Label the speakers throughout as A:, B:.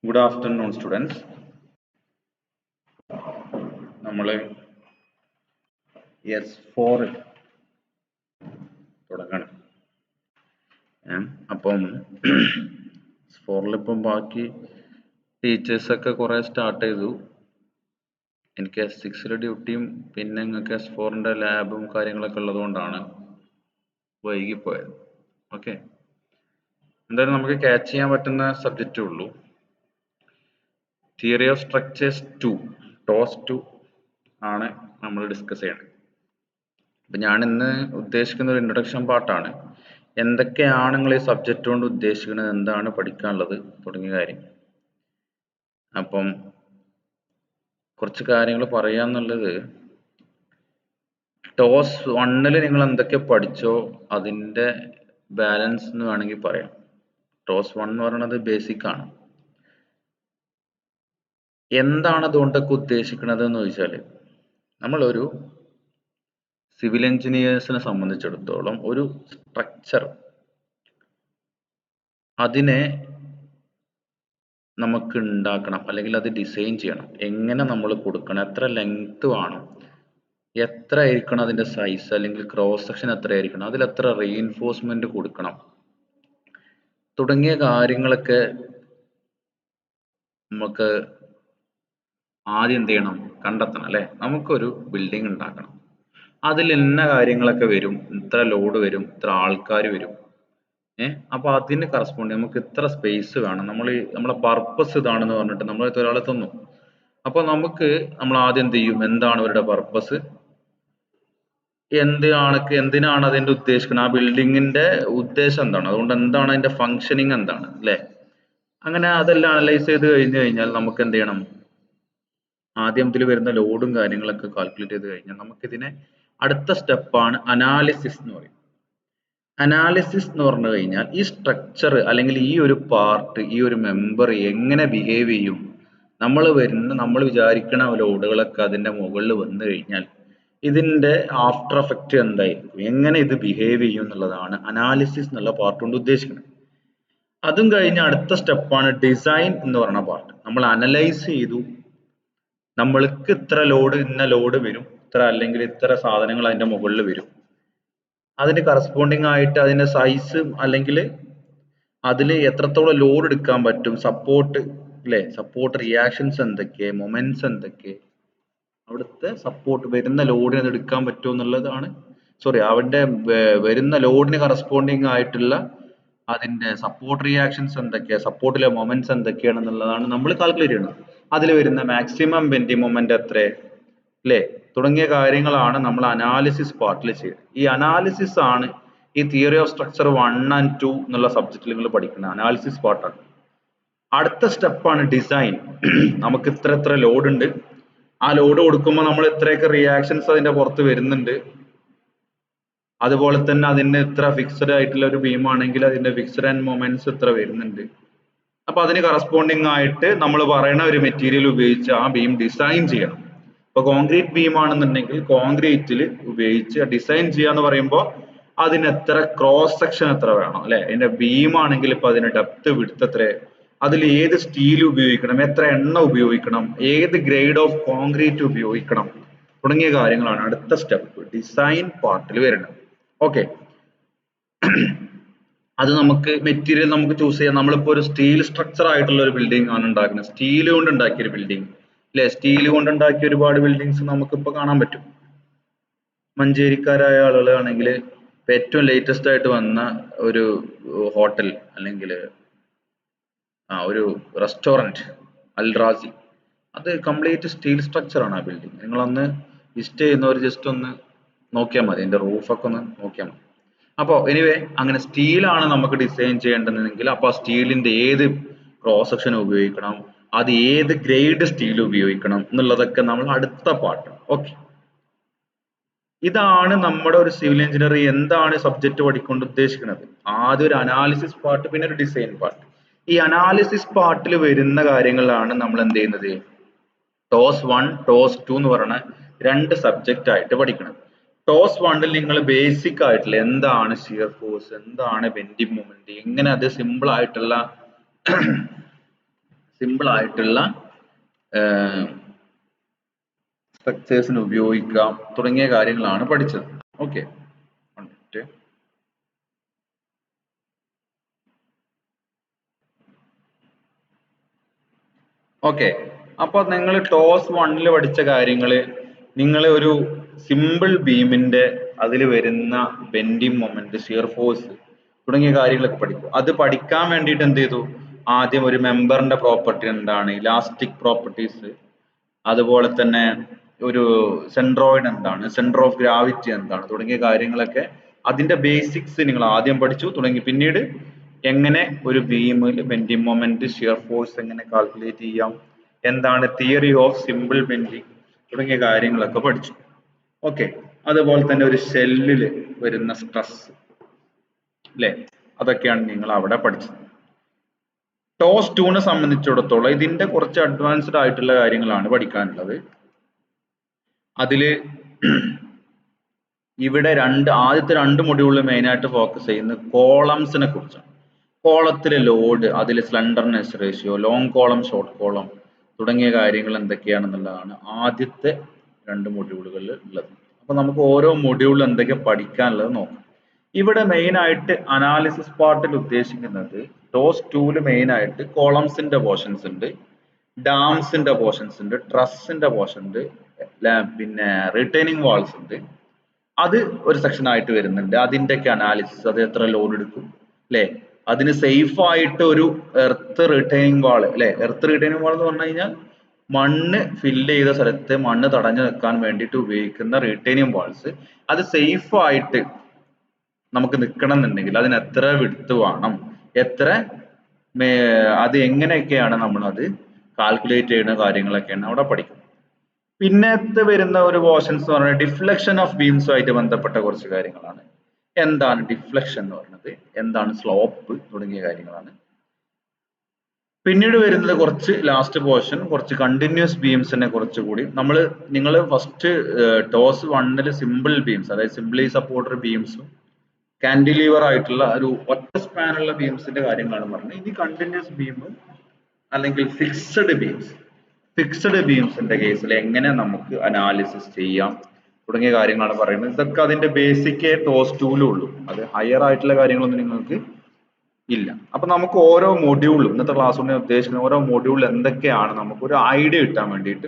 A: Good afternoon, students. നമ്മൾ S4 തുടങ്ങണം. അപ്പം S4 ഇപ്പം ബാക്കി ടീച്ചേഴ്സ് ഒക്കെ കുറെ സ്റ്റാർട്ട് ചെയ്തു. എനിക്ക് S6 ഡ്യൂട്ടിയും പിന്നെ നിങ്ങൾക്ക് S4 ലാബും കാര്യങ്ങളൊക്കെ ഉള്ളതുകൊണ്ടാണ് വൈകിപ്പോയത്. ഓക്കെ, എന്തായാലും നമുക്ക് ക്യാച്ച് ചെയ്യാൻ പറ്റുന്ന സബ്ജക്റ്റേ ഉള്ളൂ. തിയറി ഓഫ് സ്ട്രക്ചേഴ്സ് 2 TOS 2 ആണ് നമ്മൾ ഡിസ്കസ് ചെയ്യണത്. അപ്പം ഞാൻ ഇന്ന് ഉദ്ദേശിക്കുന്ന ഒരു ഇൻട്രൊഡക്ഷൻ പാർട്ടാണ്. എന്തൊക്കെയാണ് നിങ്ങൾ ഈ സബ്ജക്റ്റ് കൊണ്ട് ഉദ്ദേശിക്കുന്നത്, എന്താണ് പഠിക്കാനുള്ളത് തുടങ്ങിയ കാര്യം. അപ്പം കുറച്ച് കാര്യങ്ങൾ പറയാന്നുള്ളത്, TOS 1 നിങ്ങൾ എന്തൊക്കെ പഠിച്ചോ അതിൻ്റെ ബാലൻസ് എന്ന് വേണമെങ്കിൽ പറയാം. TOS 1 എന്ന് പറയുന്നത് ബേസിക് ആണ്. എന്താണ് അതുകൊണ്ടൊക്കെ ഉദ്ദേശിക്കുന്നത് എന്ന് ചോദിച്ചാൽ, നമ്മളൊരു സിവിൽ എഞ്ചിനീയേഴ്സിനെ സംബന്ധിച്ചിടത്തോളം ഒരു സ്ട്രക്ചർ അതിനെ നമുക്ക് ഉണ്ടാക്കണം, അല്ലെങ്കിൽ അത് ഡിസൈൻ ചെയ്യണം. എങ്ങനെ നമ്മൾ കൊടുക്കണം, എത്ര ലെങ്ത് വേണം, എത്ര ആയിരിക്കണം അതിൻ്റെ സൈസ്, അല്ലെങ്കിൽ ക്രോസ് സെക്ഷൻ എത്ര ആയിരിക്കണം, അതിൽ എത്ര റീഇൻഫോഴ്സ്മെന്റ് കൊടുക്കണം തുടങ്ങിയ കാര്യങ്ങളൊക്കെ നമുക്ക് ആദ്യം എന്ത് ചെയ്യണം, കണ്ടെത്തണം അല്ലേ. നമുക്കൊരു ബിൽഡിംഗ് ഉണ്ടാക്കണം, അതിൽ ഇന്ന കാര്യങ്ങളൊക്കെ വരും, ഇത്ര ലോഡ് വരും, ഇത്ര ആൾക്കാർ വരും. അപ്പൊ അതിന് കറസ്പോണ്ട് നമുക്ക് ഇത്ര സ്പേസ് വേണം, നമ്മളെ പർപ്പസ് ഇതാണെന്ന് പറഞ്ഞിട്ട് നമ്മൾ ഒരാളെ തന്നു. അപ്പൊ നമ്മൾ ആദ്യം എന്ത് ചെയ്യും, എന്താണ് അവരുടെ പർപ്പസ്, എന്തിനാണ് അതിന്റെ ഉദ്ദേശിക്കുന്നത്, ആ ബിൽഡിങ്ങിന്റെ ഉദ്ദേശം എന്താണ്, അതുകൊണ്ട് എന്താണ് അതിന്റെ ഫങ്ഷനിങ് എന്താണ് അല്ലെ. അങ്ങനെ അതെല്ലാം അനലൈസ് ചെയ്ത് കഴിഞ്ഞാൽ നമുക്ക് എന്ത് ചെയ്യണം, ആദ്യം ഇതിൽ വരുന്ന ലോഡും കാര്യങ്ങളൊക്കെ കാൽക്കുലേറ്റ് ചെയ്ത് കഴിഞ്ഞാൽ നമുക്കിതിനെ അടുത്ത സ്റ്റെപ്പാണ് അനാലിസിസ് എന്ന് പറയും. അനാലിസിസ് എന്ന് പറഞ്ഞു കഴിഞ്ഞാൽ ഈ സ്ട്രക്ചർ അല്ലെങ്കിൽ ഈ ഒരു പാർട്ട്, ഈ ഒരു മെമ്പർ എങ്ങനെ ബിഹേവ് ചെയ്യും, നമ്മൾ വിചാരിക്കുന്ന ലോഡുകളൊക്കെ അതിന്റെ മുകളിൽ വന്നു കഴിഞ്ഞാൽ ഇതിന്റെ ആഫ്റ്റർ എഫക്റ്റ് എന്തായിരിക്കും, എങ്ങനെ ഇത് ബിഹേവ് ചെയ്യും എന്നുള്ളതാണ് അനാലിസിസ് എന്നുള്ള പാർട്ട് കൊണ്ട് ഉദ്ദേശിക്കുന്നത്. അതും കഴിഞ്ഞ് അടുത്ത സ്റ്റെപ്പാണ് ഡിസൈൻ എന്ന് പറയുന്ന പാർട്ട്. നമ്മൾ അനലൈസ് ചെയ്തു, നമ്മൾക്ക് ഇത്ര ലോഡ്, ഇന്ന ലോഡ് വരും, ഇത്ര അല്ലെങ്കിൽ ഇത്ര സാധനങ്ങൾ അതിന്റെ മുകളിൽ വരും, അതിന് കറസ്പോണ്ടിങ് ആയിട്ട് അതിന്റെ സൈസ് അല്ലെങ്കിൽ അതിൽ എത്രത്തോളം ലോഡ് എടുക്കാൻ പറ്റും, സപ്പോർട്ട് അല്ലെ, സപ്പോർട്ട് റിയാക്ഷൻസ് എന്തൊക്കെ, മൊമെന്റ്സ് എന്തൊക്കെ, അവിടുത്തെ സപ്പോർട്ട് വരുന്ന ലോഡിന് അത് എടുക്കാൻ പറ്റുമോ എന്നുള്ളതാണ്. അവന്റെ വരുന്ന ലോഡിന് കറസ്പോണ്ടിങ് ആയിട്ടുള്ള അതിന്റെ സപ്പോർട്ട് റിയാക്ഷൻസ് എന്തൊക്കെയാ, സപ്പോർട്ടിലെ മൊമെന്റ്സ് എന്തൊക്കെയാണെന്നുള്ളതാണ് നമ്മൾ കാൽക്കുലേറ്റ് ചെയ്യുന്നത്. അതിൽ വരുന്ന മാക്സിമം ബെൻഡിങ് മൊമെന്റ് എത്ര അല്ലേ, തുടങ്ങിയ കാര്യങ്ങളാണ് നമ്മൾ അനാലിസിസ് പാർട്ടിൽ ചെയ്യുന്നത്. ഈ അനാലിസിസ് ആണ് ഈ തിയറി ഓഫ് സ്ട്രക്ചർ 1 and 2 എന്നുള്ള സബ്ജക്റ്റിൽ നിങ്ങൾ പഠിക്കുന്ന അനാലിസിസ് പാർട്ടാണ്. അടുത്ത സ്റ്റെപ്പാണ് ഡിസൈൻ. നമുക്ക് ഇത്ര ലോഡ് ഉണ്ട്, ആ ലോഡ് കൊടുക്കുമ്പോൾ നമ്മൾ ഇത്രയൊക്കെ റിയാക്ഷൻസ് അതിന്റെ പുറത്ത് വരുന്നുണ്ട്, അതുപോലെ തന്നെ അതിന് ഇത്ര ഫിക്സഡ് ആയിട്ടുള്ള ഒരു ബീം ആണെങ്കിൽ അതിന്റെ ഫിക്സഡ് ആൻഡ് മൊമെന്റ്സ് ഇത്ര വരുന്നുണ്ട്. അപ്പൊ അതിന് കറസ്പോണ്ടിങ് ആയിട്ട് നമ്മൾ പറയുന്ന ഒരു മെറ്റീരിയൽ ഉപയോഗിച്ച് ആ ബീം ഡിസൈൻ ചെയ്യണം. ഇപ്പൊ കോൺക്രീറ്റ് ബീം ആണെന്നുണ്ടെങ്കിൽ കോൺക്രീറ്റിൽ ഉപയോഗിച്ച് ഡിസൈൻ ചെയ്യാന്ന് പറയുമ്പോൾ അതിന് എത്ര ക്രോസ് സെക്ഷൻ എത്ര വേണം അല്ലെ, അതിന്റെ ബീം ആണെങ്കിൽ ഇപ്പൊ അതിന് ഡെപ്ത് വിഡ്ത് എത്ര, അതിൽ ഏത് സ്റ്റീൽ ഉപയോഗിക്കണം, എത്ര എണ്ണ ഉപയോഗിക്കണം, ഏത് ഗ്രേഡ് ഓഫ് കോൺക്രീറ്റ് ഉപയോഗിക്കണം തുടങ്ങിയ കാര്യങ്ങളാണ് അടുത്ത സ്റ്റെപ്പ് ഡിസൈൻ പാർട്ടിൽ വരുന്നത്. ഓക്കെ, അത് നമുക്ക് മെറ്റീരിയൽ നമുക്ക് ചൂസ് ചെയ്യാം. നമ്മളിപ്പോ ഒരു സ്റ്റീൽ സ്ട്രക്ചർ ആയിട്ടുള്ള ഒരു ബിൽഡിംഗ് ആണ് ഉണ്ടാക്കുന്നത്, സ്റ്റീൽ കൊണ്ട് ഉണ്ടാക്കിയ ഒരു ബിൽഡിംഗ് അല്ലെ. സ്റ്റീൽ കൊണ്ട് ഉണ്ടാക്കിയ ഒരുപാട് ബിൽഡിങ്സ് നമുക്കിപ്പോ കാണാൻ പറ്റും. മഞ്ചേരിക്കാരായ ആളുകളാണെങ്കിൽ ഏറ്റവും ലേറ്റസ്റ്റ് ആയിട്ട് വന്ന ഒരു ഹോട്ടൽ അല്ലെങ്കിൽ ഒരു റെസ്റ്റോറൻറ്റ് അൽറാസി, അത് കംപ്ലീറ്റ് സ്റ്റീൽ സ്ട്രക്ചർ ആണ് ആ ബിൽഡിംഗ്. നിങ്ങളൊന്ന് വിസിറ്റ് ചെയ്യുന്നവർ ജസ്റ്റ് ഒന്ന് നോക്കിയാൽ മതി, അതിന്റെ റൂഫൊക്കെ ഒന്ന് നോക്കിയാൽ മതി. അപ്പോൾ എനിവേ അങ്ങനെ സ്റ്റീലാണ് നമുക്ക് ഡിസൈൻ ചെയ്യേണ്ടതെങ്കിൽ അപ്പോൾ ആ സ്റ്റീലിന്റെ ഏത് ക്രോസ് സെക്ഷൻ ഉപയോഗിക്കണം, അത് ഏത് ഗ്രേഡ് സ്റ്റീൽ ഉപയോഗിക്കണം എന്നുള്ളതൊക്കെ നമ്മൾ അടുത്ത പാർട്ട്. ഓക്കെ, ഇതാണ് നമ്മുടെ ഒരു സിവിൽ എഞ്ചിനീയർ എന്താണ് സബ്ജക്ട് പഠിക്കൊണ്ട് ഉദ്ദേശിക്കുന്നത്. ആദ്യം ഒരു അനാലിസിസ് പാർട്ട്, പിന്നെ ഒരു ഡിസൈൻ പാർട്ട്. ഈ അനാലിസിസ് പാർട്ടിൽ വരുന്ന കാര്യങ്ങളാണ് നമ്മൾ എന്ത് ചെയ്യുന്നത്, TOS 1 TOS 2 എന്ന് പറയുന്ന രണ്ട് സബ്ജക്റ്റ് ആയിട്ട് പഠിക്കണം. TOS 1 നിങ്ങൾ ബേസിക് ആയിട്ടുള്ള എന്താണ് ഷിയർ ഫോഴ്സ്, എന്താണ് ബെൻഡിങ് മൊമെന്റ്, എങ്ങനെ അത് സിമ്പിൾ ആയിട്ടുള്ള സിമ്പിൾ ആയിട്ടുള്ള സ്ട്രക്ചേഴ്സിന് ഉപയോഗിക്കാം തുടങ്ങിയ കാര്യങ്ങളാണ് പഠിച്ചത്. Okay, okay. അപ്പൊ നിങ്ങൾ ടോസ് 1 പഠിച്ച കാര്യങ്ങള് നിങ്ങൾ ഒരു സിമ്പിൾ ബീമിന്റെ അതിൽ വരുന്ന ബെൻഡിങ് മൊമെന്റ്, ഷിയർ ഫോഴ്സ് തുടങ്ങിയ കാര്യങ്ങളൊക്കെ പഠിക്കും. അത് പഠിക്കാൻ വേണ്ടിയിട്ട് എന്ത് ചെയ്തു, ആദ്യം ഒരു മെമ്പറിന്റെ പ്രോപ്പർട്ടി എന്താണ്, ഇലാസ്റ്റിക് പ്രോപ്പർട്ടീസ്, അതുപോലെ തന്നെ ഒരു സെൻട്രോയിഡ് എന്താണ്, സെന്റർ ഓഫ് ഗ്രാവിറ്റി എന്താണ് തുടങ്ങിയ കാര്യങ്ങളൊക്കെ അതിന്റെ ബേസിക്സ് നിങ്ങൾ ആദ്യം പഠിച്ചു തുടങ്ങി. പിന്നീട് എങ്ങനെ ഒരു ബീമിൽ ബെൻഡിങ് മൊമെന്റ്, ഷിയർ ഫോഴ്സ് എങ്ങനെ കാൽക്കുലേറ്റ് ചെയ്യാം, എന്താണ് തിയറി ഓഫ് സിമ്പിൾ ബെൻഡിങ് തുടങ്ങിയ കാര്യങ്ങളൊക്കെ പഠിച്ചു. ഓക്കെ, അതുപോലെ തന്നെ ഒരു ഷെല്ലിൽ വരുന്ന സ്ട്രെസ് അല്ലെ, അതൊക്കെയാണ് നിങ്ങൾ അവിടെ പഠിച്ചത്. ടോസ് 2 സംബന്ധിച്ചിടത്തോളം ഇതിന്റെ കുറച്ച് അഡ്വാൻസ്ഡ് ആയിട്ടുള്ള കാര്യങ്ങളാണ് പഠിക്കാനുള്ളത്. അതില് ഇവിടെ ആദ്യത്തെ 2 മൊഡ്യൂളിൽ മെയിൻ ആയിട്ട് ഫോക്കസ് ചെയ്യുന്നത് കോളംസിനെ കുറിച്ചാണ്. കോളത്തിലെ ലോഡ്, അതിൽ slenderness ratio, long column, short column തുടങ്ങിയ കാര്യങ്ങൾ എന്തൊക്കെയാണെന്നുള്ളതാണ് ആദ്യത്തെ 2 മൊഡ്യൂളുകളിൽ ഉള്ളത്. അപ്പൊ നമുക്ക് ഓരോ മൊഡ്യൂളിൽ എന്തൊക്കെ പഠിക്കാനുള്ളത് നോക്കാം. ഇവിടെ മെയിൻ ആയിട്ട് അനാലിസിസ് പാർട്ടിൽ ഉദ്ദേശിക്കുന്നത് ടോസ് 2 മെയിൻ ആയിട്ട് കോളംസിന്റെ പോർഷൻസ് ഉണ്ട്, ഡാംസിന്റെ പോർഷൻസ് ഉണ്ട്, ട്രസ്സിന്റെ പോർഷൻ ഉണ്ട്, പിന്നെ റിട്ടേണിംഗ് വാൾസ് ഉണ്ട്. അത് ഒരു സെക്ഷൻ ആയിട്ട് വരുന്നുണ്ട്. അതിന്റെയൊക്കെ അനാലിസിസ്, അത് എത്ര ലോഡ് എടുക്കും അല്ലെ, അതിന് സേഫ് ആയിട്ട് ഒരു എർത്ത് റിട്ടേണിംഗ് വാൾ അല്ലെ. എർത്ത് റിട്ടേണിംഗ് വാൾ എന്ന് പറഞ്ഞു കഴിഞ്ഞാൽ മണ്ണ് ഫില്ല് ചെയ്ത സ്ഥലത്ത് മണ്ണ് തടഞ്ഞു നിൽക്കാൻ വേണ്ടിയിട്ട് ഉപയോഗിക്കുന്ന റിട്ടേണിംഗ് വാൾസ്. അത് സേഫ് ആയിട്ട് നമുക്ക് നിൽക്കണം എന്നുണ്ടെങ്കിൽ അതിന് എത്ര വിഡ്ത്ത് വേണം, എത്ര അത് എങ്ങനെയൊക്കെയാണ് നമ്മൾ അത് കാൽക്കുലേറ്റ് ചെയ്യുന്ന കാര്യങ്ങളൊക്കെയാണ് അവിടെ പഠിക്കുന്നത്. പിന്നത്തെ വരുന്ന ഒരു പോർഷൻസ് എന്ന് പറയുന്നത് ഡിഫ്ലക്ഷൻ ഓഫ് ബീംസുമായിട്ട് ബന്ധപ്പെട്ട കുറച്ച് കാര്യങ്ങളാണ്. എന്താണ് ഡിഫ്ലക്ഷൻ എന്ന് പറയുന്നത്, എന്താണ് സ്ലോപ്പ് തുടങ്ങിയ കാര്യങ്ങളാണ്. പിന്നീട് വരുന്നത് കുറച്ച് ലാസ്റ്റ് പോർഷൻ കുറച്ച് കണ്ടിന്യൂസ് ബീംസിനെ കുറച്ചുകൂടി നിങ്ങൾ ഫസ്റ്റ് ടോസ് 1 സിമ്പിൾ ബീംസ്, അതായത് സിംപ്ലി സപ്പോർട്ടഡ് ബീംസും കാൻഡിലീവർ ആയിട്ടുള്ള ഒരു ഒറ്റ സ്പാനുള്ള ബീംസിന്റെ കാര്യങ്ങളാണ് പറഞ്ഞത്. ഇനി കണ്ടിന്യൂസ് ബീമും അല്ലെങ്കിൽ ഫിക്സഡ് ബീംസിന്റെ കേസിൽ എങ്ങനെ നമുക്ക് അനാലിസിസ് ചെയ്യാം തുടങ്ങിയ കാര്യങ്ങളാണ് പറയുന്നത്. ഇതൊക്കെ അതിന്റെ ബേസിക് ടോസ് 2 ഉള്ളൂ, അത് ഹയർ ആയിട്ടുള്ള കാര്യങ്ങളൊന്നും നിങ്ങൾക്ക് ഇല്ല. അപ്പൊ നമുക്ക് ഓരോ മൊഡ്യൂളും ഇന്നത്തെ ക്ലാസ് കൊണ്ട് ഉദ്ദേശിക്കുന്ന ഓരോ മൊഡ്യൂളിൽ എന്തൊക്കെയാണ് നമുക്ക് ഒരു ഐഡിയ കിട്ടാൻ വേണ്ടിയിട്ട്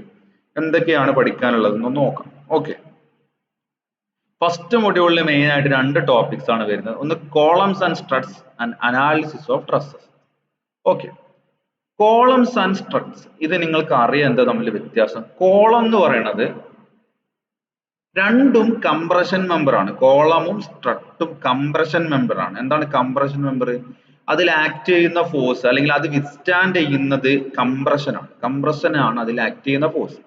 A: എന്തൊക്കെയാണ് പഠിക്കാനുള്ളതെന്ന് നോക്കാം. ഓക്കെ, ഫസ്റ്റ് മൊഡ്യൂളിൽ മെയിൻ ആയിട്ട് 2 ടോപ്പിക്സ് ആണ് വരുന്നത്. ഒന്ന് columns and സ്ട്രട്സ് and analysis of tresses. Okay, columns and സ്ട്രട്സ്, ഇത് നിങ്ങൾക്ക് അറിയാം എന്താ തമ്മിൽ വ്യത്യാസം. കോളം എന്ന് പറയുന്നത് രണ്ടും കംപ്രഷൻ മെമ്പർ ആണ്. കോളമും സ്ട്രട്ടും കംപ്രഷൻ മെമ്പർ ആണ്. എന്താണ് കംപ്രഷൻ മെമ്പർ? അതിൽ ആക്ട് ചെയ്യുന്ന ഫോഴ്സ് അല്ലെങ്കിൽ അത് വിത്ത്സ്റ്റാൻഡ് ചെയ്യുന്നത് കംപ്രഷൻ ആണ് അതിൽ ആക്ട് ചെയ്യുന്ന ഫോഴ്സ്.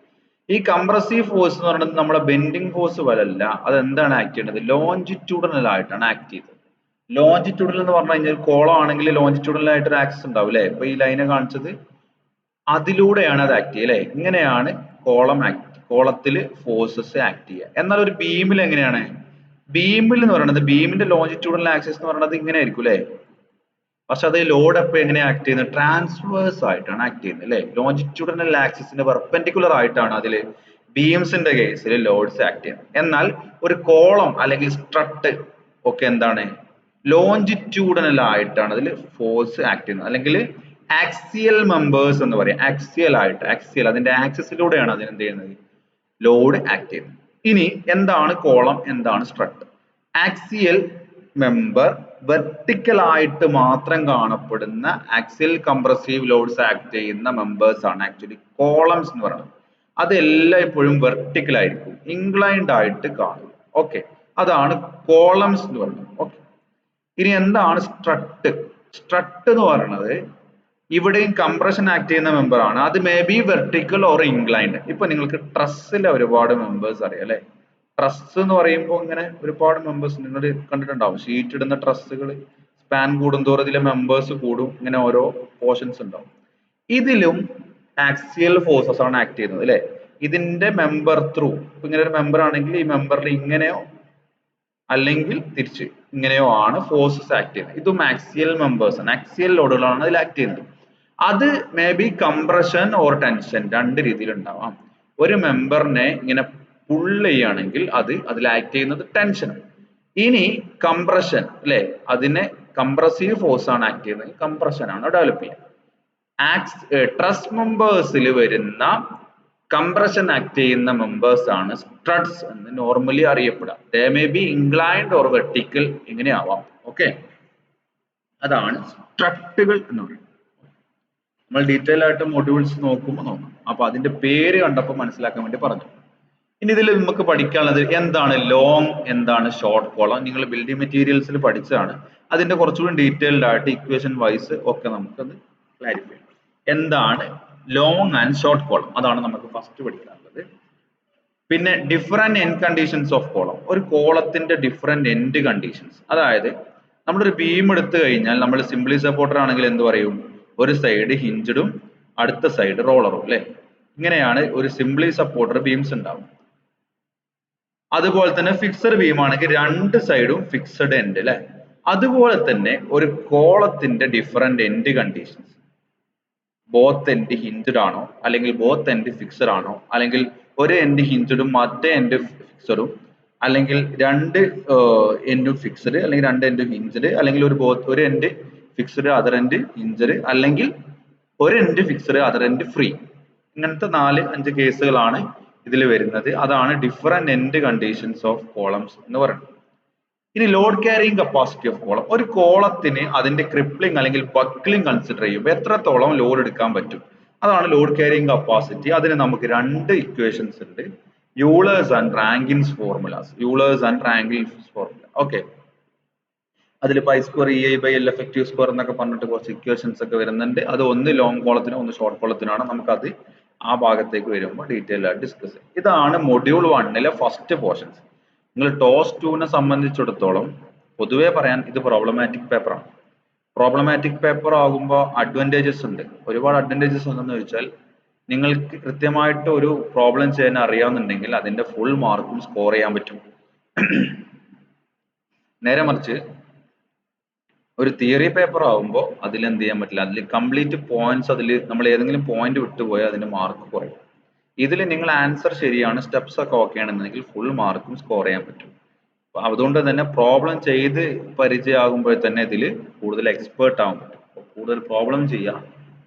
A: ഈ കംപ്രസീവ് ഫോഴ്സ് എന്ന് പറയുന്നത് നമ്മുടെ ബെൻഡിങ് ഫോഴ്സ് പോലല്ല. അത് എന്താണ് ആക്ട് ചെയ്യുന്നത്? ലോഞ്ചിറ്റ്യൂഡിനൽ ആയിട്ടാണ് ആക്ട് ചെയ്യുന്നത്. ലോഞ്ചിറ്റ്യൂഡിനൽ എന്ന് പറഞ്ഞു കഴിഞ്ഞാൽ കോളം ആണെങ്കിൽ ലോഞ്ചിറ്റ്യൂഡിനൽ ആയിട്ട് ഒരു ആക്സിസ് ഉണ്ടാവും അല്ലെ. ഇപ്പൊ ഈ ലൈനെ കാണിച്ചത് അതിലൂടെയാണ് അത് ആക്ട് ചെയ്യുക അല്ലെ. ഇങ്ങനെയാണ് കോളത്തിൽ ഫോഴ്സസ് ആക്ട് ചെയ്യുക. എന്നാൽ ഒരു ബീമിൽ എങ്ങനെയാണ്? ബീമിൽ എന്ന് പറയുന്നത് ബീമിന്റെ ലോഞ്ചിറ്റ്യൂഡിനൽ ആക്സിസ് എന്ന് പറയുന്നത് ഇങ്ങനെ ആയിരിക്കും അല്ലെ. പക്ഷെ അത് ലോഡ് അപ്പൊ എങ്ങനെയാണ് ആക്ട് ചെയ്യുന്നത്? ട്രാൻസ്വേഴ്സ് ആയിട്ടാണ് ആക്ട് ചെയ്യുന്നത് അല്ലെ. ലോഞ്ചിറ്റ്യൂഡിനൽ ആക്സിസിന് പെർപെൻഡിക്കുലർ ആയിട്ടാണ് അതിൽ ബീംസിന്റെ കേസിൽ ലോഡ്സ് ആക്ട് ചെയ്യുന്നത്. എന്നാൽ ഒരു കോളം അല്ലെങ്കിൽ സ്ട്രട്ട് ഒക്കെ എന്താണ്? ലോഞ്ചിറ്റ്യൂഡിനൽ ആയിട്ടാണ് അതിൽ ഫോഴ്സ് ആക്ട് ചെയ്യുന്നത്. അല്ലെങ്കിൽ ആക്സിയൽ മെമ്പേഴ്സ് എന്ന് പറയാം. ആക്സിയൽ അതിന്റെ ആക്സിസിലൂടെയാണ് അതിന് എന്ത് ചെയ്യുന്നത്? ലോഡ് ആക്ട് ചെയ്യുന്നത്. ഇനി എന്താണ് കോളം, എന്താണ് സ്ട്രട്ട്? ആക്സിയൽ മെമ്പർ വെർട്ടിക്കൽ ആയിട്ട് മാത്രം കാണപ്പെടുന്ന ആക്സിയൽ കംപ്രസീവ് ലോഡ്സ് ആക്ട് ചെയ്യുന്ന മെമ്പേഴ്സ് ആണ് ആക്ച്വലി കോളംസ് എന്ന് പറയുന്നത്. അതെല്ലാം എപ്പോഴും വെർട്ടിക്കൽ ആയിരിക്കും, ഇൻക്ലൈൻഡ് ആയിട്ട് കാണും. ഓക്കെ, അതാണ് കോളംസ് എന്ന് പറയുന്നത്. ഓക്കെ, ഇനി എന്താണ് സ്ട്രട്ട്? സ്ട്രട്ട് എന്ന് പറയുന്നത് ഇവിടെയും കംപ്രഷൻ ആക്ട് ചെയ്യുന്ന മെമ്പർ ആണ്. അത് may be vertical or inclined. ഇപ്പൊ നിങ്ങൾക്ക് ട്രസ്സിലെ ഒരുപാട് മെമ്പേഴ്സ് അറിയാം അല്ലെ. ട്രസ് എന്ന് പറയുമ്പോൾ ഇങ്ങനെ ഒരുപാട് മെമ്പേഴ്സ് നിങ്ങൾ കണ്ടിട്ടുണ്ടാവും. ഷീറ്റ് ഇടുന്ന ട്രസ്സുകൾ സ്പാൻ കൂടുന്തോറും ഇതിലെ മെമ്പേഴ്സ് കൂടും. ഇങ്ങനെ ഓരോ പോർഷൻസ് ഉണ്ടാവും. ഇതിലും ആക്സിയൽ ഫോഴ്സസ് ആണ് ആക്ട് ചെയ്യുന്നത് അല്ലെ. ഇതിന്റെ മെമ്പർ ത്രൂ, ഇങ്ങനെ ഒരു മെമ്പർ ആണെങ്കിൽ ഈ മെമ്പറിൽ ഇങ്ങനെയോ അല്ലെങ്കിൽ തിരിച്ച് ഇങ്ങനെയോ ആണ് ഫോഴ്സസ് ആക്ട് ചെയ്യുന്നത്. ഇതും ആക്സിയൽ മെമ്പേഴ്സ് ആണ്, ആക്സിയൽ ലോഡുകളാണ് അതിൽ ആക്ട് ചെയ്യുന്നത്. അത് may be compression or tension രണ്ട് രീതിയിൽ ഉണ്ടാവാം. ഒരു മെമ്പറിനെ ഇങ്ങനെ പുൾ ചെയ്യുകയാണെങ്കിൽ അതിൽ ആക്ട് ചെയ്യുന്നത് ടെൻഷൻ. ഇനി കംപ്രഷൻ അല്ലെ, അതിനെ കംപ്രസീവ് ഫോഴ്സ് ആണ് ആക്ട് ചെയ്യുന്നത്, കംപ്രഷൻ ആണ് ഡെവലപ്പ് ചെയ്യുക. ട്രസ് മെമ്പേഴ്സിൽ വരുന്ന കംപ്രഷൻ ആക്ട് ചെയ്യുന്ന മെമ്പേഴ്സ് ആണ് സ്ട്രട്സ് എന്ന് നോർമലി അറിയപ്പെടുക. They may be inclined or vertical, ഇങ്ങനെയാവാം. ഓക്കെ, അതാണ് സ്ട്രട്ടുകൾ എന്ന് പറയുന്നത്. നമ്മൾ ഡീറ്റെയിൽ ആയിട്ട് മൊഡ്യൂൾസ് നോക്കാം. അപ്പൊ അതിന്റെ പേര് കണ്ടപ്പോൾ മനസ്സിലാക്കാൻ വേണ്ടി പറഞ്ഞു. ഇനി ഇതിൽ നമുക്ക് പഠിക്കാനുള്ളത് എന്താണ് ലോങ്, എന്താണ് ഷോർട്ട് കോളം. നിങ്ങൾ ബിൽഡിംഗ് മെറ്റീരിയൽസിൽ പഠിച്ചതാണ്. അതിന്റെ കുറച്ചുകൂടി ഡീറ്റെയിൽഡ് ആയിട്ട് ഇക്വേഷൻ വൈസ് ഒക്കെ നമുക്കത് ക്ലാരിഫൈ ചെയ്യാം. എന്താണ് ലോങ് ആൻഡ് ഷോർട്ട് കോളം, അതാണ് നമുക്ക് ഫസ്റ്റ് പഠിക്കാനുള്ളത്. പിന്നെ different end conditions of column. ഒരു കോളത്തിന്റെ ഡിഫറെന്റ് എൻഡ് കണ്ടീഷൻസ്, അതായത് നമ്മളൊരു ബീം എടുത്തു കഴിഞ്ഞാൽ നമ്മൾ സിംപ്ലി സപ്പോർട്ടർ ആണെങ്കിൽ എന്ത് പറയും, ഒരു സൈഡ് ഹിഞ്ചഡും അടുത്ത സൈഡ് റോളറും അല്ലെ. ഇങ്ങനെയാണ് ഒരു സിംപ്ലി സപ്പോർട്ടർ ബീംസ് ഉണ്ടാവും. അതുപോലെ തന്നെ ഫിക്സഡ് ബീം ആണെങ്കിൽ രണ്ട് സൈഡും ഫിക്സഡ് എൻഡ് അല്ലെ. അതുപോലെ തന്നെ ഒരു കോളത്തിന്റെ different end conditions, both end hinged ആണോ, അല്ലെങ്കിൽ ബോത്ത് എൻഡ് ഫിക്സഡ് ആണോ, അല്ലെങ്കിൽ ഒരു എൻഡ് ഹിഞ്ചഡും മറ്റേ എൻഡ് ഫിക്സഡും, അല്ലെങ്കിൽ രണ്ട് എൻഡും ഫിക്സഡ്, അല്ലെങ്കിൽ രണ്ട് എൻഡും ഹിഞ്ചഡ്, അല്ലെങ്കിൽ ഒരു end fixed other end hinged, അല്ലെങ്കിൽ ഒരു end fixed other end free. ഇങ്ങനത്തെ 4-5 കേസുകളാണ് ഇതിൽ വരുന്നത്. അതാണ് different end conditions of columns എന്ന് പറയുന്നത്. ഇനി load carrying capacity of column. ഒരു കോളത്തിന് അതിന്റെ ക്രിപ്ലിംഗ് അല്ലെങ്കിൽ ബക്ലിംഗ് കൺസിഡർ ചെയ്യുമ്പോൾ എത്രത്തോളം ലോഡ് എടുക്കാൻ പറ്റും, അതാണ് ലോഡ് ക്യാരിങ് കപ്പാസിറ്റി. അതിന് നമുക്ക് രണ്ട് ഇക്വേഷൻസ് ഉണ്ട്, Euler's and Rankine's formulas. Euler's and Rankine's formula. Okay, അതിൽ pi square EI by L effective square എന്നൊക്കെ പറഞ്ഞിട്ട് കുറച്ച് ഇക്വേഷൻസ് ഒക്കെ വരുന്നുണ്ട്. അത് ഒന്ന് ലോങ് കോളത്തിനും ഒന്ന് ഷോർട്ട് കോളത്തിനാണ്. നമുക്കത് ആ ഭാഗത്തേക്ക് വരുമ്പോൾ ഡീറ്റെയിൽ ആയിട്ട് ഡിസ്കസ് ചെയ്യാം. ഇതാണ് മൊഡ്യൂൾ 1-ലെ ഫസ്റ്റ് പോർഷൻസ്. നിങ്ങൾ ടോസ് 2-നെ സംബന്ധിച്ചിടത്തോളം പൊതുവേ പറയാൻ ഇത് പ്രോബ്ലമാറ്റിക് പേപ്പറാണ്. പ്രോബ്ലമാറ്റിക് പേപ്പർ ആകുമ്പോൾ അഡ്വാൻറ്റേജസ് ഉണ്ട്. ഒരുപാട് അഡ്വാൻറ്റേജസ് ഉണ്ടെന്ന് വെച്ചാൽ നിങ്ങൾക്ക് കൃത്യമായിട്ട് ഒരു പ്രോബ്ലം ചെയ്യാൻ അറിയാവുന്നുണ്ടെങ്കിൽ അതിന്റെ ഫുൾ മാർക്കും സ്കോർ ചെയ്യാൻ പറ്റും. നേരെ മറിച്ച് ഒരു തിയറി പേപ്പർ ആകുമ്പോൾ അതിൽ എന്ത് ചെയ്യാൻ പറ്റില്ല, അതിൽ കംപ്ലീറ്റ് പോയിന്റ്സ്, അതിൽ നമ്മൾ ഏതെങ്കിലും പോയിന്റ് വിട്ടുപോയാൽ അതിന്റെ മാർക്ക് കുറയും. ഇതിൽ നിങ്ങൾ ആൻസർ ശരിയാണ്, സ്റ്റെപ്സ് ഒക്കെ ഓക്കെ ആണെന്നുണ്ടെങ്കിൽ ഫുൾ മാർക്കും സ്കോർ ചെയ്യാൻ പറ്റും. അതുകൊണ്ട് തന്നെ പ്രോബ്ലം ചെയ്ത് പരിചയമാകുമ്പോൾ തന്നെ ഇതിൽ കൂടുതൽ എക്സ്പേർട്ട് ആവാൻ പറ്റും. കൂടുതൽ പ്രോബ്ലം ചെയ്യാം.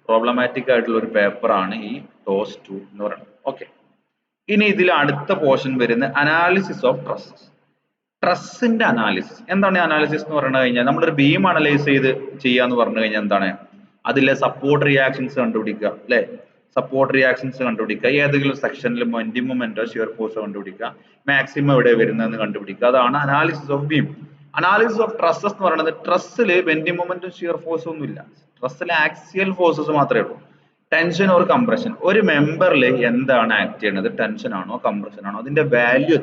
A: പ്രോബ്ലമാറ്റിക് ആയിട്ടുള്ള ഒരു പേപ്പറാണ് ഈ ടോസ് 2 എന്ന് പറയുന്നത്. ഓക്കെ, ഇനി ഇതിൽ അടുത്ത പോർഷൻ വരുന്ന അനാലിസിസ് ഓഫ് ട്രസ്സസ്. ട്രസ്സിന്റെ അനാലിസിസ്. എന്താണ് അനാലിസിസ് എന്ന് പറഞ്ഞു കഴിഞ്ഞാൽ, നമ്മളൊരു ബീം അനലൈസ് ചെയ്യാന്ന് പറഞ്ഞു കഴിഞ്ഞാൽ എന്താണ്, അതിലെ സപ്പോർട്ട് റിയാക്ഷൻസ് കണ്ടുപിടിക്കുക അല്ലെ. സപ്പോർട്ട് റിയാക്ഷൻസ് കണ്ടുപിടിക്കുക, ഏതെങ്കിലും സെക്ഷനിൽ മൊമെന്റം മൊമെന്റോ ഷിയർ ഫോഴ്സ് കണ്ടുപിടിക്കുക, മാക്സിമം എവിടെ വരുന്നതെന്ന് കണ്ടുപിടിക്കുക. അതാണ് analysis of beam. Analysis of tresses എന്ന് പറയുന്നത്, ട്രസ്സിൽ ബെൻഡിങ് മൊമെന്റും ഷിയർ ഫോഴ്സും ഒന്നും ഇല്ല. ട്രസ്സിൽ ആക്സിയൽ ഫോഴ്സസ് മാത്രമേ ഉള്ളൂ. Tension or compression. ഒരു മെമ്പറിൽ എന്താണ് ആക്ട് ചെയ്യുന്നത്, ടെൻഷൻ ആണോ കംപ്രഷൻ ആണോ, അതിന്റെ വാല്യൂ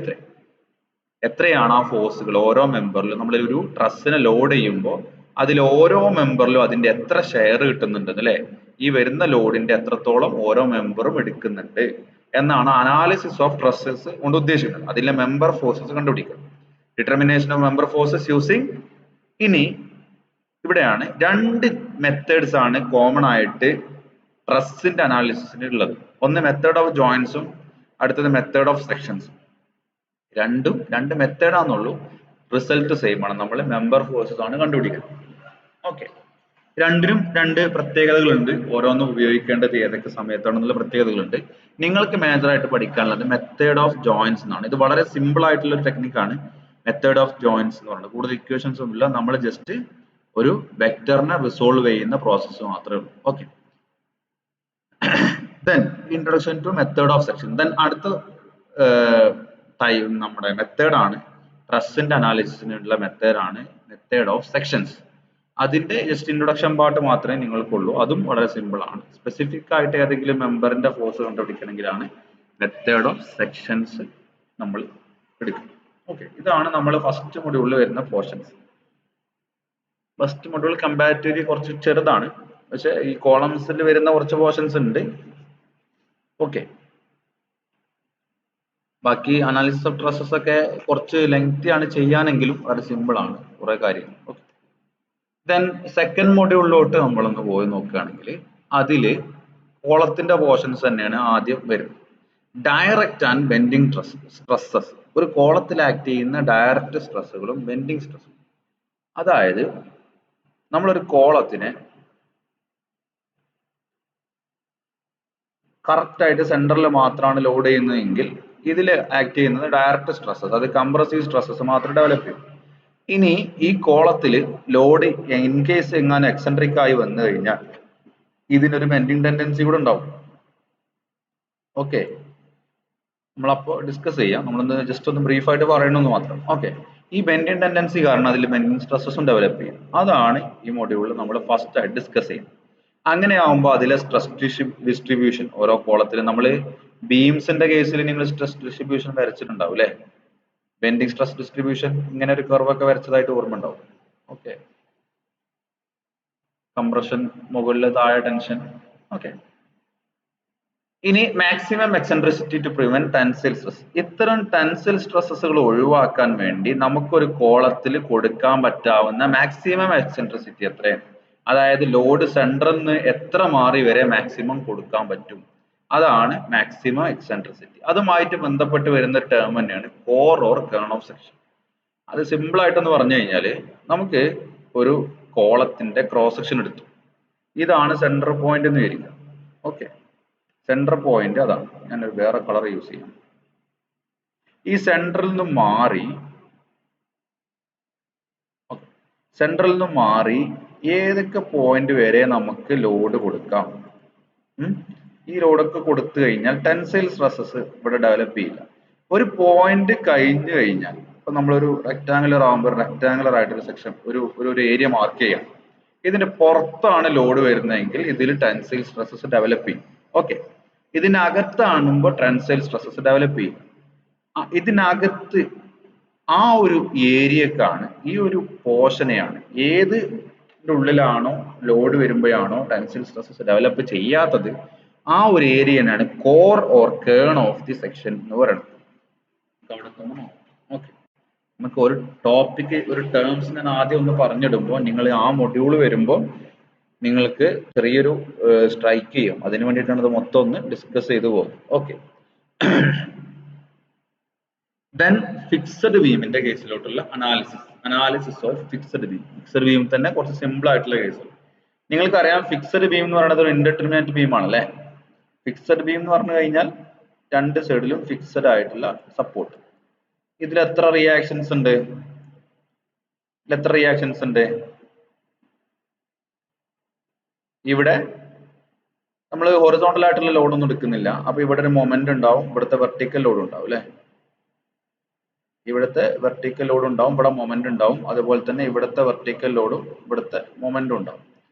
A: എത്രയാണ് ആ ഫോഴ്സുകൾ ഓരോ മെമ്പറിലും. നമ്മൾ ഒരു ട്രസ്സിനെ ലോഡ് ചെയ്യുമ്പോൾ അതിൽ ഓരോ മെമ്പറിലും അതിന്റെ എത്ര ഷെയർ കിട്ടുന്നുണ്ട് അല്ലെ, ഈ വരുന്ന ലോഡിന്റെ എത്രത്തോളം ഓരോ മെമ്പറും എടുക്കുന്നുണ്ട് എന്നാണ് അനാലിസിസ് ഓഫ് ട്രസ്സസ് കൊണ്ട് ഉദ്ദേശിക്കുന്നത്. അതിലെ മെമ്പർ ഫോഴ്സസ് കണ്ടുപിടിക്കുക. Determination of member forces using. ഇനി ഇവിടെയാണ് രണ്ട് മെത്തേഡ്സ് ആണ് കോമൺ ആയിട്ട് ട്രസ്സിന്റെ അനാലിസിസിന് ഉള്ളത്. ഒന്ന് മെത്തേഡ് ഓഫ് ജോയിന്റ്സും അടുത്തത് മെത്തേഡ് ഓഫ് സെക്ഷൻസും. രണ്ട് മെത്തേഡ് ആണെന്നുള്ളൂ, റിസൾട്ട് സെയിം ആണ്. നമ്മൾ മെമ്പർ ഫോഴ്സസ് ആണ് കണ്ടുപിടിക്കുന്നത്. ഓക്കെ, രണ്ടിനും രണ്ട് പ്രത്യേകതകളുണ്ട്. ഓരോന്നും ഉപയോഗിക്കേണ്ടത് ഏതൊക്കെ സമയത്താണെന്നുള്ള പ്രത്യേകതകളുണ്ട്. നിങ്ങൾക്ക് മേജർ ആയിട്ട് പഠിക്കാനുള്ളത് മെത്തേഡ് ഓഫ് ജോയിന്റ്സ് എന്നാണ്. ഇത് വളരെ സിമ്പിൾ ആയിട്ടുള്ള ഒരു ടെക്നിക്കാണ് മെത്തേഡ് ഓഫ് ജോയിന്റ്സ് എന്ന് പറയുന്നത്. കൂടുതൽ ഇക്വേഷൻസ് ഒന്നുമില്ല, നമ്മൾ ജസ്റ്റ് ഒരു വെക്ടറിനെ റിസോൾവ് ചെയ്യുന്ന പ്രോസസ്സ് മാത്രമേ ഉള്ളൂ. Okay, then introduction to method of section. Then അടുത്ത നമ്മുടെ മെത്തേഡാണ്, ട്രസ്സിന്റെ അനാലിസിസിനുള്ള മെത്തേഡാണ് മെത്തേഡ് ഓഫ് സെക്ഷൻസ്. അതിന്റെ ജസ്റ്റ് ഇൻട്രൊഡക്ഷൻ പാർട്ട് മാത്രമേ നിങ്ങൾക്കുള്ളൂ. അതും വളരെ സിമ്പിൾ ആണ്. സ്പെസിഫിക് ആയിട്ട് ഏതെങ്കിലും മെമ്പറിന്റെ ഫോഴ്സ് കണ്ടുപിടിക്കണമെങ്കിലാണ് മെത്തേഡ് ഓഫ് സെക്ഷൻസ് നമ്മൾ എടുക്കുന്നത്. ഓക്കെ, ഇതാണ് നമ്മൾ ഫസ്റ്റ് മൊഡ്യൂളിൽ വരുന്ന പോർഷൻസ്. ഫസ്റ്റ് മൊഡ്യൂൾ കമ്പാരിറ്റീവ്ലി കുറച്ച് ചെറുതാണ്, പക്ഷെ ഈ കോളംസിൽ വരുന്ന കുറച്ച് പോർഷൻസ് ഉണ്ട്. ഓക്കെ, ബാക്കി അനാലിസിസ് ഓഫ് ട്രസ്സസ് ഒക്കെ കുറച്ച് ലെങ്തി ആണ് ചെയ്യാനെങ്കിലും വളരെ സിമ്പിൾ ആണ് കുറെ കാര്യങ്ങൾ. ഓക്കെ, ദെൻ സെക്കൻഡ് മൊഡ്യൂളിലോട്ട് നമ്മളൊന്ന് പോയി നോക്കുകയാണെങ്കിൽ അതില് കോളത്തിന്റെ പോർഷൻസ് തന്നെയാണ് ആദ്യം വരുന്നത്. ഡയറക്റ്റ് ആൻഡ് ബെൻഡിങ് സ്ട്രെസ്സസ്, ഒരു കോളത്തിൽ ആക്ട് ചെയ്യുന്ന ഡയറക്റ്റ് സ്ട്രെസ്സുകളും ബെൻഡിങ് സ്ട്രെസ്സും. അതായത് നമ്മളൊരു കോളത്തിനെ കറക്റ്റ് ആയിട്ട് സെന്ററിൽ മാത്രമാണ് ലോഡ് ചെയ്യുന്നതെങ്കിൽ ഇതിൽ ആക്ട് ചെയ്യുന്നത് ഡയറക്റ്റ് സ്ട്രെസ്സസ്, അത് കംപ്രസീവ് സ്ട്രെസ്സസ് മാത്രം ഡെവലപ്പ് ചെയ്യും. ഇനി ഈ കോളത്തിൽ ലോഡ് ഇൻ കേസ് എങ്ങാനും എക്സെൻട്രിക് ആയി വന്നു കഴിഞ്ഞാൽ ഇതിനൊരു ബെൻഡിങ് ടെൻഡൻസി കൂടെ ഉണ്ടാവും. ഓക്കെ, നമ്മളപ്പോൾ ഡിസ്കസ് ചെയ്യാം. നമ്മളൊന്ന് ജസ്റ്റ് ഒന്ന് ബ്രീഫായിട്ട് പറയണമെന്ന് മാത്രം. ഓക്കെ, ഈ ബെൻഡിങ് ടെൻഡൻസി കാരണം അതിൽ ബെൻഡിങ് സ്ട്രെസ്സസും ഡെവലപ്പ് ചെയ്യും. അതാണ് ഈ മൊഡ്യൂളിൽ നമ്മൾ ഫസ്റ്റ് ആയിട്ട് ഡിസ്കസ് ചെയ്യുന്നത്. അങ്ങനെ ആവുമ്പോൾ അതിലെ സ്ട്രെസ് ഡിസ്ട്രിബ്യൂഷൻ ഓരോ കോളത്തിൽ, നമ്മൾ ബീംസിന്റെ കേസിൽ നിങ്ങൾ സ്ട്രെസ് ഡിസ്ട്രിബ്യൂഷൻ വരച്ചിട്ടുണ്ടാവും അല്ലെ? ബെൻഡിങ് സ്ട്രെസ് ഡിസ്ട്രിബ്യൂഷൻ ഇങ്ങനെ ഒരു കർവ് ഒക്കെ വരച്ചതായിട്ട് ഓർമ്മ ഉണ്ടാവും. ഓക്കെ, കംപ്രഷൻ മുകളിൽ, താഴെ ടെൻഷൻ. ഓക്കെ, ഇനി maximum eccentricity to prevent tensile stress. ഇത്തരം ടെൻസൈൽ സ്ട്രെസ്സുകൾ ഒഴിവാക്കാൻ വേണ്ടി നമുക്കൊരു കോളത്തിൽ കൊടുക്കാൻ പറ്റാവുന്ന മാക്സിമം എക്സെൻട്രിസിറ്റി എത്രയാണ്? അതായത് ലോഡ് സെൻട്രൽ നിന്ന് എത്ര മാറി വരെ മാക്സിമം കൊടുക്കാൻ പറ്റും, അതാണ് മാക്സിമം എക്സെൻട്രിസിറ്റി. അതുമായിട്ട് ബന്ധപ്പെട്ട് വരുന്ന ടേം തന്നെയാണ് core or kern of section. അത് സിമ്പിൾ ആയിട്ടൊന്ന് പറഞ്ഞു കഴിഞ്ഞാൽ, നമുക്ക് ഒരു കോളത്തിന്റെ ക്രോസ് സെക്ഷൻ എടുത്തു, ഇതാണ് സെന്റർ പോയിന്റ് എന്ന് വിചാരിക്കുക. ഓക്കെ, സെന്റർ പോയിന്റ് അതാണ്. ഞാൻ വേറെ കളർ യൂസ് ചെയ്യാം. ഈ സെൻട്രൽ നിന്ന് മാറി, സെൻട്രൽ നിന്ന് മാറി ഏതൊക്കെ പോയിന്റ് വരെ നമുക്ക് ലോഡ് കൊടുക്കാം? ഈ ലോഡൊക്കെ കൊടുത്തു കഴിഞ്ഞാൽ ടെൻസൈൽ സ്ട്രെസ്സസ് ഇവിടെ ഡെവലപ്പ് ചെയ്യില്ല. ഒരു പോയിന്റ് കഴിഞ്ഞു കഴിഞ്ഞാൽ, ഇപ്പൊ നമ്മളൊരു റെക്ടാങ്കുലർ ആകുമ്പോൾ റെക്ടാങ്കുലർ ആയിട്ടൊരു സെക്ഷൻ, ഒരു ഏരിയ മാർക്ക് ചെയ്യാം. ഇതിന്റെ പുറത്താണ് ലോഡ് വരുന്നതെങ്കിൽ ഇതിൽ ടെൻസൈൽ സ്ട്രെസ്സസ് ഡെവലപ്പ് ചെയ്യും. ഓക്കെ, ഇതിനകത്താണുമ്പോൾ ടെൻസൈൽ സ്ട്രെസ്സസ് ഡെവലപ്പ് ചെയ്യും. ഇതിനകത്ത് ആ ഒരു ഏരിയക്കാണ്, ഈ ഒരു പോർഷനെയാണ്, ഏത് ഉള്ളിലാണോ ലോഡ് വരുമ്പോഴാണോ ടെൻസൈൽ സ്ട്രെസ്സസ് ഡെവലപ്പ് ചെയ്യാത്തത്, ആ ഒരു ഏരിയനാണ് core or kern of the section എന്ന് പറയുന്നത്. ഓക്കെ, നമുക്ക് ഒരു ടോപ്പിക്, ഒരു ടേംസ് ഞാൻ ആദ്യം ഒന്ന് പറഞ്ഞിടുമ്പോൾ നിങ്ങൾ ആ മൊഡ്യൂൾ വരുമ്പോൾ നിങ്ങൾക്ക് ചെറിയൊരു സ്ട്രൈക്ക് ചെയ്യും. അതിന് വേണ്ടിയിട്ടാണ് ഇത് മൊത്തം ഒന്ന് ഡിസ്കസ് ചെയ്തു പോകുന്നത്. ഓക്കെ, ദെൻ ഫിക്സഡ് ബീമിന്റെ കേസിലോട്ടുള്ള analysis of fixed beam. Fixed beam തന്നെ കുറച്ച് സിമ്പിൾ ആയിട്ടുള്ള കേസ്. നിങ്ങൾക്കറിയാം ഫിക്സഡ് ബീം എന്ന് പറയുന്നത് ഒരു ഇൻഡിറ്റർമിനേറ്റ് ബീം ആണല്ലേ. ഫിക്സഡ് ബീം എന്ന് പറഞ്ഞു കഴിഞ്ഞാൽ രണ്ട് സൈഡിലും ഫിക്സഡ് ആയിട്ടുള്ള സപ്പോർട്ട്. ഇതിൽ എത്ര റിയാക്ഷൻസ് ഉണ്ട്? ഇവിടെ നമ്മൾ ഹൊറിസോണ്ടൽ ആയിട്ടുള്ള ലോഡ് ഒന്നും എടുക്കുന്നില്ല. അപ്പൊ ഇവിടെ ഒരു മൊമെന്റ് ഉണ്ടാവും, ഇവിടുത്തെ വെർട്ടിക്കൽ ലോഡ് ഉണ്ടാവും അല്ലെ. ഇവിടുത്തെ വെർട്ടിക്കൽ ലോഡ് ഉണ്ടാവും, ഇവിടെ മൊമെന്റ് ഉണ്ടാവും. അതുപോലെ തന്നെ ഇവിടുത്തെ വെർട്ടിക്കൽ ലോഡും ഇവിടുത്തെ മൊമെന്റും ഉണ്ടാവും.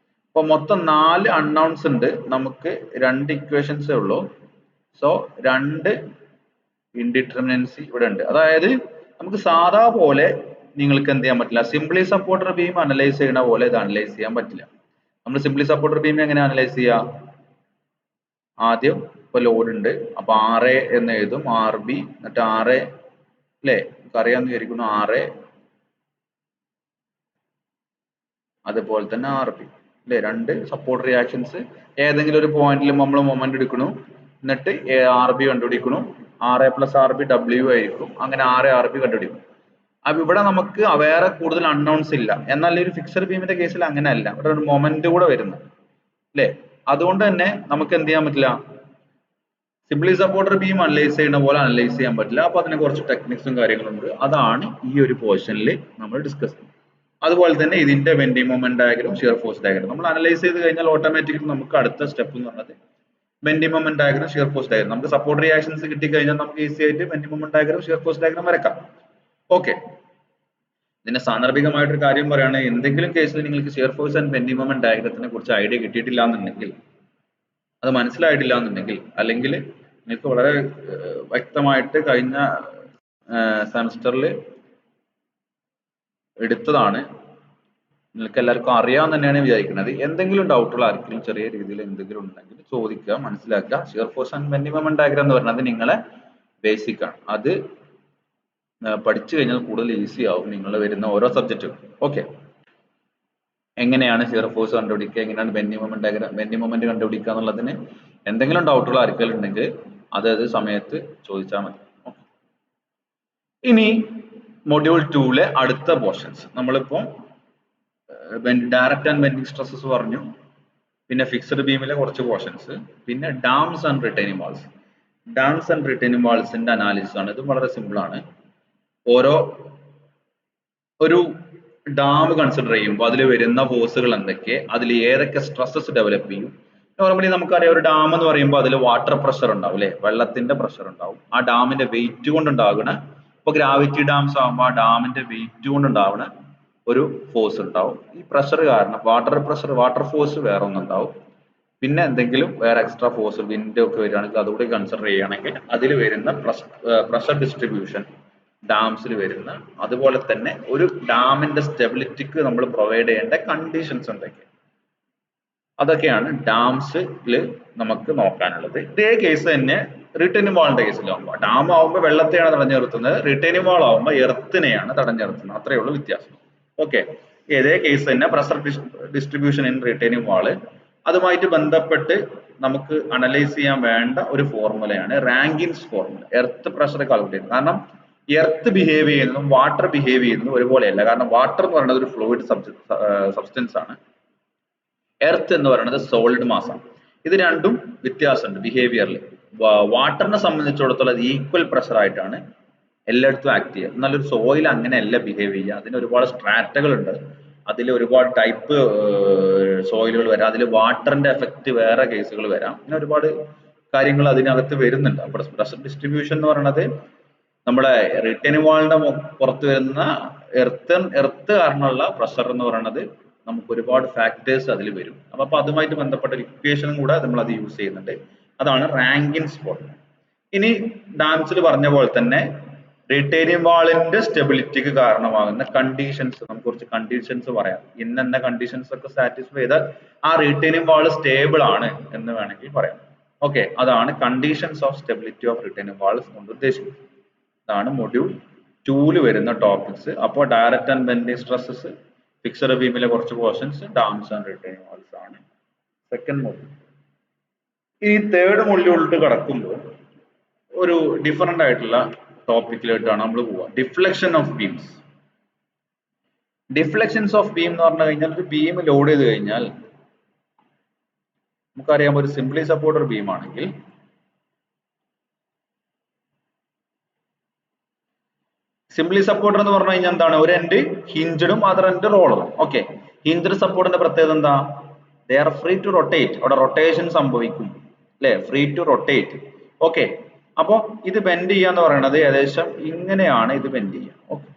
A: അപ്പൊ മൊത്തം 4 അൺനൗൺസ് ഉണ്ട്. നമുക്ക് 2 ഇക്വേഷൻസേ ഉള്ളൂ. സോ 2 ഇൻഡിറ്റർമിനൻസി ഇവിടെ ഉണ്ട്. അതായത് നമുക്ക് സാധാ പോലെ നിങ്ങൾക്ക് എന്ത് ചെയ്യാൻ പറ്റില്ല, സിംപ്ലി സപ്പോർട്ടർ ബീം അനലൈസ് ചെയ്യുന്ന പോലെ ഇത് അനലൈസ് ചെയ്യാൻ പറ്റില്ല. നമ്മൾ സിംപ്ലി സപ്പോർട്ടർ ബീം എങ്ങനെ അനലൈസ് ചെയ്യുക? ആദ്യം ഇപ്പൊ ലോഡ് ഉണ്ട്, അപ്പൊ RA എന്ന് എഴുതും, RB, എന്നിട്ട് RA അല്ലേ, അറിയാമെന്ന് വിചാരിക്കുന്നു, RA അതുപോലെ തന്നെ RB അല്ലെ. 2 സപ്പോർട്ട് റിയാക്ഷൻസ്. ഏതെങ്കിലും ഒരു പോയിന്റിൽ നമ്മൾ മൊമെന്റ് എടുക്കണു, എന്നിട്ട് RB കണ്ടുപിടിക്കണു. RA plus RB W ആയിരിക്കും. അങ്ങനെ RA RB കണ്ടുപിടിക്കും. അപ്പൊ ഇവിടെ നമുക്ക് വേറെ കൂടുതൽ അൺനൗൺസ് ഇല്ല. എന്നാൽ ഒരു ഫിക്സഡ് ബീമിന്റെ കേസിൽ അങ്ങനെ അല്ല, ഇവിടെ ഒരു മൊമെന്റ് കൂടെ വരുന്നു അല്ലെ. അതുകൊണ്ട് തന്നെ നമുക്ക് എന്ത് ചെയ്യാൻ പറ്റില്ല, സിംപ്ലി സപ്പോർട്ടർ ബീം അനലൈസ് ചെയ്യുന്ന പോലെ അനലൈസ് ചെയ്യാൻ പറ്റില്ല. അപ്പൊ അതിന് കുറച്ച് ടെക്നിക്സും കാര്യങ്ങളുണ്ട്. അതാണ് ഈ ഒരു പോർഷനിൽ നമ്മൾ ഡിസ്കസ് ചെയ്യുന്നത്. അതുപോലെ തന്നെ ഇതിന്റെ bending moment diagram, shear force diagram നമ്മൾ അനലൈസ് ചെയ്ത് കഴിഞ്ഞാൽ ഓട്ടോമാറ്റിക്കലി നമുക്ക് അടുത്ത സ്റ്റെപ്പ് എന്ന് പറയുന്നത് bending moment diagram, shear force diagram. നമുക്ക് സപ്പോർട്ട് റിയാക്ഷൻസ് കിട്ടിക്കഴിഞ്ഞാൽ നമുക്ക് ഈസി ആയിട്ട് bending moment diagram, shear force diagram വരക്കാം. ഓക്കെ, ഇതിന്റെ സാന്ദർഭികമായിട്ടൊരു കാര്യം പറയുകയാണെങ്കിൽ, എന്തെങ്കിലും കേസിൽ നിങ്ങൾക്ക് shear force and bending moment ഡയഗ്രത്തിനെ കുറിച്ച് ഐഡിയ കിട്ടിയിട്ടില്ല എന്നുണ്ടെങ്കിൽ, അത് മനസ്സിലായിട്ടില്ല എന്നുണ്ടെങ്കിൽ, അല്ലെങ്കിൽ നിങ്ങൾക്ക് വളരെ വ്യക്തമായിട്ട് കഴിഞ്ഞ സെമസ്റ്ററിൽ എടുത്തതാണ്, നിങ്ങൾക്ക് എല്ലാവർക്കും അറിയാമെന്ന് തന്നെയാണ് വിചാരിക്കുന്നത്. എന്തെങ്കിലും ഡൗട്ടുകൾ ആർക്കെങ്കിലും ചെറിയ രീതിയിൽ എന്തെങ്കിലും ഉണ്ടെങ്കിൽ ചോദിക്കുക, മനസ്സിലാക്കുക. Shear force and bending moment diagram എന്ന് പറയുന്നത് നിങ്ങളെ ബേസിക് ആണ്. അത് പഠിച്ചു കഴിഞ്ഞാൽ കൂടുതൽ ഈസി ആവും നിങ്ങൾ വരുന്ന ഓരോ സബ്ജക്റ്റും. ഓക്കെ, എങ്ങനെയാണ് ഷിയർ ഫോഴ്സ് കണ്ടുപിടിക്കുക, എങ്ങനെയാണ് ബെൻഡിങ് മൊമെന്റ് കണ്ടുപിടിക്കുക എന്നുള്ളതിന് എന്തെങ്കിലും ഡൗട്ടുകൾ ആർക്കെങ്കിലും ഉണ്ടെങ്കിൽ അതത് സമയത്ത് ചോദിച്ചാൽ മതി. ഇനി മൊഡ്യൂൾ 2-ലെ അടുത്ത പോർഷൻസ് നമ്മളിപ്പോൾ ഡയറക്റ്റ് ആൻഡ് ബെൻഡിങ് സ്ട്രെസ്സസ് പറഞ്ഞു, പിന്നെ ഫിക്സഡ് ബീമിലെ കുറച്ച് പോർഷൻസ്, പിന്നെ dams and retaining walls. Dams and retaining വാൾസിന്റെ അനാലിസിസ് ആണ്. ഇത് വളരെ സിമ്പിൾ ആണ്. ഒരു ഡാം കൺസിഡർ ചെയ്യുമ്പോൾ അതിൽ വരുന്ന ഫോഴ്സുകൾ എന്തൊക്കെ, അതിൽ ഏതൊക്കെ സ്ട്രെസ്സസ് ഡെവലപ്പ് ചെയ്യും. നോർമലി നമുക്കറിയാം ഒരു ഡാം എന്ന് പറയുമ്പോൾ അതിൽ വാട്ടർ പ്രഷർ ഉണ്ടാവും അല്ലെ, വെള്ളത്തിന്റെ പ്രഷർ ഉണ്ടാവും. ആ ഡാമിന്റെ വെയിറ്റ് കൊണ്ട് ഉണ്ടാകുന്ന, ഇപ്പൊ ഗ്രാവിറ്റി ഡാംസ് ആകുമ്പോൾ ആ ഡാമിന്റെ വെയിറ്റ് കൊണ്ട് ഉണ്ടാവുന്ന ഒരു ഫോഴ്സ് ഉണ്ടാവും. ഈ പ്രഷർ കാരണം വാട്ടർ ഫോഴ്സ് വേറെ ഒന്നുണ്ടാവും. പിന്നെ എന്തെങ്കിലും വേറെ എക്സ്ട്രാ ഫോഴ്സ് വിൻഡ് ഒക്കെ വരികയാണെങ്കിൽ അതുകൂടി കൺസിഡർ ചെയ്യുകയാണെങ്കിൽ അതിൽ വരുന്ന പ്രഷർ ഡിസ്ട്രിബ്യൂഷൻ ഡാംസിൽ വരുന്ന, അതുപോലെ തന്നെ ഒരു ഡാമിന്റെ സ്റ്റെബിലിറ്റിക്ക് നമ്മൾ പ്രൊവൈഡ് ചെയ്യേണ്ട കണ്ടീഷൻസ് എന്തൊക്കെ, അതൊക്കെയാണ് ഡാംസിൽ നമുക്ക് നോക്കാനുള്ളത്. ഇതേ കേസ് തന്നെ റിട്ടേണിംഗ് വാളിന്റെ കേസിലാവുമ്പോൾ, ഡാം ആവുമ്പോൾ വെള്ളത്തെയാണ് തടഞ്ഞു നിർത്തുന്നത്, റിട്ടേണിംഗ് വാൾ ആവുമ്പോൾ എർത്തിനെയാണ് തടഞ്ഞു നിർത്തുന്നത്. അത്രയേ ഉള്ളൂ വ്യത്യാസം. ഓക്കെ, ഇതേ കേസ് തന്നെ pressure distribution in retaining wall, അതുമായിട്ട് ബന്ധപ്പെട്ട് നമുക്ക് അനലൈസ് ചെയ്യാൻ വേണ്ട ഒരു ഫോർമുലയാണ് Rankine's formula. Earth pressure calculate. കാരണം എർത്ത് ബിഹേവ് ചെയ്യുന്നതും വാട്ടർ ബിഹേവ് ചെയ്യുന്നതും ഒരുപോലെയല്ല. കാരണം വാട്ടർ എന്ന് പറയുന്നത് ഒരു ഫ്ലൂയിഡ് സബ്സ്റ്റൻസ് ആണ്, എർത്ത് എന്ന് പറയുന്നത് സോളിഡ് മാസ് ആണ്. ഇത് രണ്ടും വ്യത്യാസമുണ്ട് ബിഹേവിയറിൽ. വാട്ടറിനെ സംബന്ധിച്ചിടത്തോളം ഈക്വൽ പ്രഷർ ആയിട്ടാണ് എല്ലായിടത്തും ആക്ട് ചെയ്യുക. എന്നാൽ ഒരു സോയിൽ അങ്ങനെയല്ല ബിഹേവ് ചെയ്യുക. അതിന് ഒരുപാട് സ്ട്രാറ്റകൾ ഉണ്ട്, അതിൽ ഒരുപാട് ടൈപ്പ് സോയിലുകൾ വരാം, അതിൽ വാട്ടറിന്റെ എഫക്റ്റ് വേറെ കേസുകൾ വരാം, അങ്ങനെ ഒരുപാട് കാര്യങ്ങൾ അതിനകത്ത് വരുന്നുണ്ട്. അപ്പോൾ പ്രഷർ ഡിസ്ട്രിബ്യൂഷൻ എന്ന് പറയുന്നത് നമ്മുടെ റിട്ടേണിംഗ് വാളിന്റെ പുറത്ത് വരുന്ന എർത്ത് കാരണമുള്ള പ്രഷർ എന്ന് പറയുന്നത് നമുക്ക് ഒരുപാട് ഫാക്ടേഴ്സ് അതിൽ വരും. അപ്പൊ അതുമായിട്ട് ബന്ധപ്പെട്ട ഒരു ഇക്വേഷനും കൂടെ നമ്മൾ അത് യൂസ് ചെയ്യുന്നുണ്ട്. അതാണ് റാങ്കിൻസ് ഫോർമുല. ഇനി ഡാംസിൽ പറഞ്ഞ പോലെ തന്നെ റിട്ടേണിംഗ് വാളിന്റെ സ്റ്റെബിലിറ്റിക്ക് കാരണമാകുന്ന കണ്ടീഷൻസ്, നമുക്ക് കുറച്ച് കണ്ടീഷൻസ് പറയാം. ഇന്ന കണ്ടീഷൻസ് ഒക്കെ സാറ്റിസ്ഫൈ ചെയ്താൽ ആ റിട്ടേണിംഗ് വാൾ സ്റ്റേബിൾ ആണ് എന്ന് വേണമെങ്കിൽ പറയാം. ഓക്കെ, അതാണ് conditions of stability of retaining walls കൊണ്ട് ഉദ്ദേശിക്കുന്നത്. ഇതാണ് മൊഡ്യൂൾ 2-ൽ വരുന്ന ടോപ്പിക്സ്. അപ്പോൾ direct and bending stresses, fixed ബീമിലെ കുറച്ച് portions, dams and retaining walls ആണ് സെക്കൻഡ് മൊഡ്യൂൾ. ഈ തേർഡ് മൊഡ്യൂളിൽ കടക്കുമ്പോൾ ഒരു ഡിഫറെന്റ് ആയിട്ടുള്ള ടോപ്പിക്കിലോട്ടാണ് നമ്മൾ പോവുക. Deflection of beams. Deflections of beam എന്ന് പറഞ്ഞു കഴിഞ്ഞാൽ ഒരു ബീം ലോഡ് ചെയ്ത് കഴിഞ്ഞാൽ നമുക്കറിയാം ഒരു സിംപ്ലി സപ്പോർട്ടർ ബീം ആണെങ്കിൽ സിംപ്ലി സപ്പോർട്ടർ എന്ന് പറഞ്ഞു കഴിഞ്ഞാൽ എന്താണ്, ഒരു എൻഡ് ഹിഞ്ചഡും അതർ എൻഡ് റോളറും. ഓക്കെ, ഹിഞ്ചഡ് സപ്പോർട്ടിന്റെ പ്രത്യേകത എന്താ, they are free to rotate. അവിടെ റൊട്ടേഷൻ സംഭവിക്കും അല്ലെ, ഫ്രീ ടു റൊട്ടേറ്റ്. ഓക്കെ, അപ്പൊ ഇത് ബെൻഡ് ചെയ്യാന്ന് പറയുന്നത് ഏകദേശം ഇങ്ങനെയാണ് ഇത് ബെൻഡ് ചെയ്യുക. ഓക്കെ,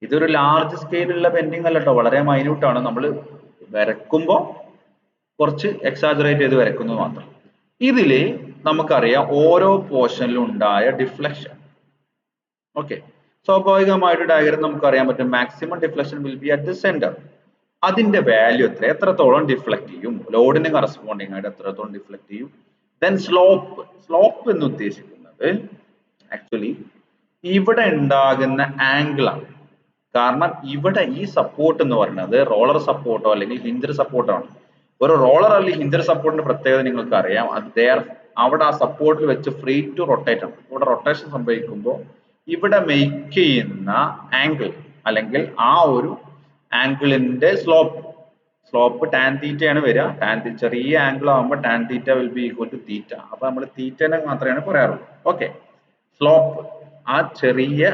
A: ഇതൊരു ലാർജ് സ്കെയിലുള്ള ബെൻഡിങ് അല്ല കേട്ടോ, വളരെ മൈന്യൂട്ട് ആണ്. നമ്മൾ വരക്കുമ്പോൾ കുറച്ച് എക്സാജറേറ്റ് ചെയ്ത് വരക്കുന്നത് മാത്രം. ഇതില് നമുക്കറിയാം ഓരോ പോർഷനിലും ഉണ്ടായ ഡിഫ്ലക്ഷൻ. ഓക്കെ, സ്വാഭാവികമായിട്ട് ഡയഗ്രം നമുക്ക് അറിയാൻ പറ്റും. Maximum deflection will be at the centre. അതിന്റെ വാല്യൂ എത്രത്തോളം ഡിഫ്ലക്ട് ചെയ്യും, ലോഡിന് കറസ്പോണ്ടിങ് ആയിട്ട് എത്രത്തോളം ഡിഫ്ലക്ട് ചെയ്യും. ദെൻ സ്ലോപ്പ് എന്ന് ഉദ്ദേശിക്കുന്നത് ആക്ച്വലി ഇവിടെ ഉണ്ടാകുന്ന ആംഗിൾ ആണ്. കാരണം ഇവിടെ ഈ സപ്പോർട്ട് എന്ന് പറയുന്നത് റോളർ സപ്പോർട്ടോ അല്ലെങ്കിൽ ഹിഞ്ചർ സപ്പോർട്ടോ ആണ്. ഒരു റോളർ അല്ലെങ്കിൽ ഹിഞ്ചർ സപ്പോർട്ടിന്റെ പ്രത്യേകത നിങ്ങൾക്ക് അറിയാം, അവിടെ ആ സപ്പോർട്ടിൽ വെച്ച് ഫ്രീ ടു റൊട്ടേറ്റ് ആണ്. ഇവിടെ റൊട്ടേഷൻ സംഭവിക്കുമ്പോൾ ഇവിടെ മേക്ക് ചെയ്യുന്ന ആംഗിൾ അല്ലെങ്കിൽ ആ ഒരു ആംഗിളിന്റെ സ്ലോപ്പ് ടാൻ തീറ്റയാണ് വരിക. ചെറിയ ആംഗിൾ ആകുമ്പോൾ tan theta will be equal to theta. അപ്പൊ നമ്മൾ തീറ്റനെ മാത്രമേ പറയാറുള്ളൂ. ഓക്കെ, സ്ലോപ്പ് ആ ചെറിയ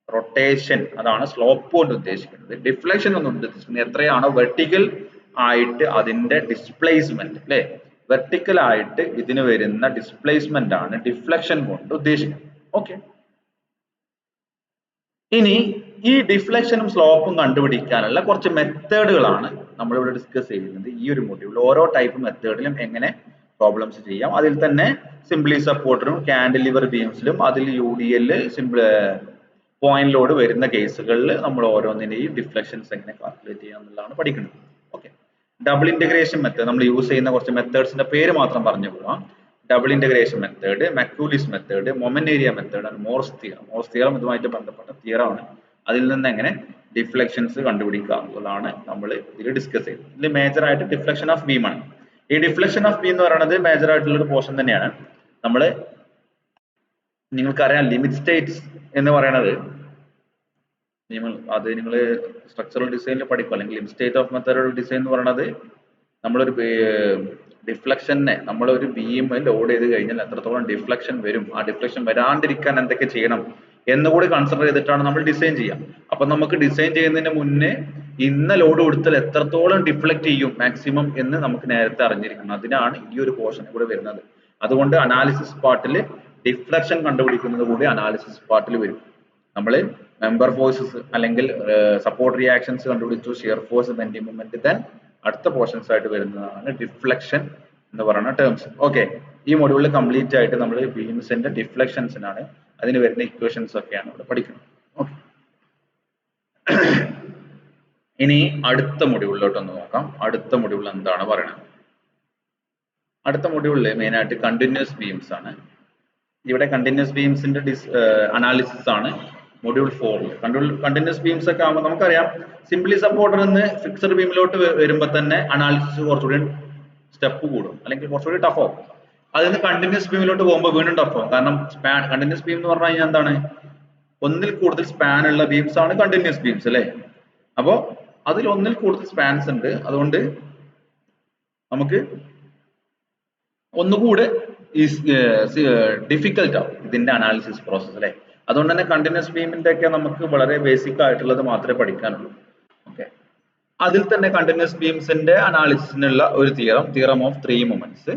A: റൊട്ടേഷൻ, അതാണ് സ്ലോപ്പ് കൊണ്ട് ഉദ്ദേശിക്കുന്നത്. ഡിഫ്ലക്ഷൻ കൊണ്ട് ഉദ്ദേശിക്കുന്നത് എത്രയാണോ വെർട്ടിക്കൽ ആയിട്ട് അതിന്റെ ഡിസ്പ്ലേസ്മെന്റ് അല്ലെ, വെർട്ടിക്കൽ ആയിട്ട് ഇതിന് വരുന്ന ഡിസ്പ്ലേസ്മെന്റ് ആണ് ഡിഫ്ലക്ഷൻ കൊണ്ട് ഉദ്ദേശിക്കുന്നത്. ഓക്കെ, ഇനി ഈ ഡിഫ്ലക്ഷനും സ്ലോപ്പും കണ്ടുപിടിക്കാനുള്ള കുറച്ച് മെത്തേഡുകളാണ് നമ്മളിവിടെ ഡിസ്കസ് ചെയ്യുന്നത് ഈ ഒരു മൊഡ്യൂളിൽ. ഓരോ ടൈപ്പ് മെത്തേഡിലും എങ്ങനെ പ്രോബ്ലംസ് ചെയ്യാം. അതിൽ തന്നെ സിംപ്ലി സപ്പോർട്ടറും കാൻഡിലിവർ ബീംസിലും അതിൽ UDL പോയിന്റ് ലോഡ് വരുന്ന കേസുകളിൽ നമ്മൾ ഓരോന്നിനെയും ഡിഫ്ലക്ഷൻസ് എങ്ങനെ കാൽക്കുലേറ്റ് ചെയ്യാം എന്നുള്ളതാണ് പഠിക്കുന്നത്. ഓക്കെ, ഡബിൾ ഇന്റഗ്രേഷൻ മെത്തേഡ് നമ്മൾ യൂസ് ചെയ്യുന്ന കുറച്ച് മെത്തേഡ്സിന്റെ പേര് മാത്രം പറഞ്ഞു പോകാം. Double integration method, Macaulay's method, moment area method and Mohr's theorem. Mohr's theorem ഇതുമായിട്ട് ബന്ധപ്പെട്ട തിയറമാണ്. അതിൽ നിന്ന് എങ്ങനെ ഡിഫ്ലക്ഷൻസ് കണ്ടുപിടിക്കുക എന്നുള്ളതാണ് നമ്മൾ ഇതിൽ ഡിസ്കസ് ചെയ്തത്. ഇതിൽ മേജർ ആയിട്ട് ഡിഫ്ലക്ഷൻ ഓഫ് ബീം ആണ്. ഈ ഡിഫ്ലക്ഷൻ ഓഫ് ബീം എന്ന് പറയുന്നത് മേജർ ആയിട്ടുള്ള ഒരു പോർഷൻ തന്നെയാണ്. നമ്മൾ നിങ്ങൾക്കറിയാം ലിമിറ്റ് സ്റ്റേറ്റ്സ് എന്ന് പറയുന്നത് അത് നിങ്ങൾ സ്ട്രക്ചറൽ ഡിസൈനിൽ പഠിക്കും, അല്ലെങ്കിൽ limit state of method design എന്ന് പറയുന്നത് നമ്മളൊരു ഡിഫ്ലക്ഷനെ നമ്മളൊരു ബീം ലോഡ് ചെയ്ത് കഴിഞ്ഞാൽ എത്രത്തോളം ഡിഫ്ലക്ഷൻ വരും, ആ ഡിഫ്ലക്ഷൻ വരാണ്ടിരിക്കാൻ എന്തൊക്കെ ചെയ്യണം എന്നുകൂടി കൺസിഡർ ചെയ്തിട്ടാണ് നമ്മൾ ഡിസൈൻ ചെയ്യുക. അപ്പൊ നമുക്ക് ഡിസൈൻ ചെയ്യുന്നതിന് മുന്നേ ഇന്ന ലോഡ് കൊടുത്താൽ എത്രത്തോളം ഡിഫ്ലക്ട് ചെയ്യും മാക്സിമം എന്ന് നമുക്ക് നേരത്തെ അറിഞ്ഞിരിക്കണം. അതിനാണ് ഈ ഒരു പോർഷൻ കൂടെ വരുന്നത്. അതുകൊണ്ട് അനാലിസിസ് പാർട്ടിൽ ഡിഫ്ലക്ഷൻ കണ്ടുപിടിക്കുന്നത് കൂടി അനാലിസിസ് പാർട്ടിൽ വരും. നമ്മൾ മെമ്പർ ഫോഴ്സസ് അല്ലെങ്കിൽ സപ്പോർട്ട് റിയാക്ഷൻസ് കണ്ടുപിടിച്ചു, shear force, bending moment, then അടുത്ത പോർഷൻസ് ആയിട്ട് വരുന്നതാണ് ഡിഫ്ലക്ഷൻ എന്ന് പറയുന്ന ടേംസ്. ഓക്കെ, ഈ മൊഡ്യൂളിൽ കംപ്ലീറ്റ് ആയിട്ട് നമ്മൾ ബീംസിന്റെ ഡിഫ്ലക്ഷൻസിനാണ്, അതിന് വരുന്ന ഇക്വേഷൻസ് ഒക്കെയാണ് ഇവിടെ പഠിക്കുന്നത്. ഓക്കെ, ഇനി അടുത്ത മൊഡ്യൂളിലോട്ട് ഒന്ന് നോക്കാം. അടുത്ത മൊഡ്യൂളിൽ എന്താണ് പറയുന്നത്? അടുത്ത മൊഡ്യൂളിൽ മെയിൻ ആയിട്ട് കണ്ടിന്യൂസ് ബീംസ് ആണ്. ഇവിടെ കണ്ടിന്യൂസ് ബീംസിന്റെ അനാലിസിസ് ആണ് മൊഡ്യൂൾ 4. കണ്ടിന്യൂസ് ബീംസ് ഒക്കെ ആകുമ്പോൾ നമുക്കറിയാം സിംപ്ലി സപ്പോർട്ടർ നിന്ന് ഫിക്സഡ് ബീമിലോട്ട് വരുമ്പോൾ തന്നെ അനാലിസിസ് കുറച്ചുകൂടി സ്റ്റെപ്പ് കൂടും, അല്ലെങ്കിൽ കുറച്ചുകൂടി ടഫ് ആവും. അതിൽ നിന്ന് കണ്ടിന്യൂസ് ബീമിലോട്ട് പോകുമ്പോൾ വീണ്ടും ടഫ് ആവും. കാരണം കണ്ടിന്യൂസ് ബീം എന്ന് പറഞ്ഞു കഴിഞ്ഞാൽ എന്താണ്, ഒന്നിൽ കൂടുതൽ സ്പാൻ ഉള്ള ബീംസ് ആണ് കണ്ടിന്യൂസ് ബീംസ് അല്ലേ. അപ്പോൾ അതിൽ ഒന്നിൽ കൂടുതൽ സ്പാൻസ് ഉണ്ട്, അതുകൊണ്ട് നമുക്ക് ഒന്നുകൂടെ ഡിഫിക്കൽട്ട് ആവും ഇതിന്റെ അനാലിസിസ് പ്രോസസ് അല്ലേ. അതുകൊണ്ട് തന്നെ കണ്ടിന്യൂസ് ബീമിന്റെ ഒക്കെ നമുക്ക് വളരെ ബേസിക് ആയിട്ടുള്ളത് മാത്രമേ പഠിക്കാനുള്ളൂ. ഓക്കെ, അതിൽ തന്നെ കണ്ടിന്യൂസ് ബീംസിന്റെ അനാലിസിസിനുള്ള ഒരു തിയറം ഓഫ് 3 മൊമെന്റ്സ്.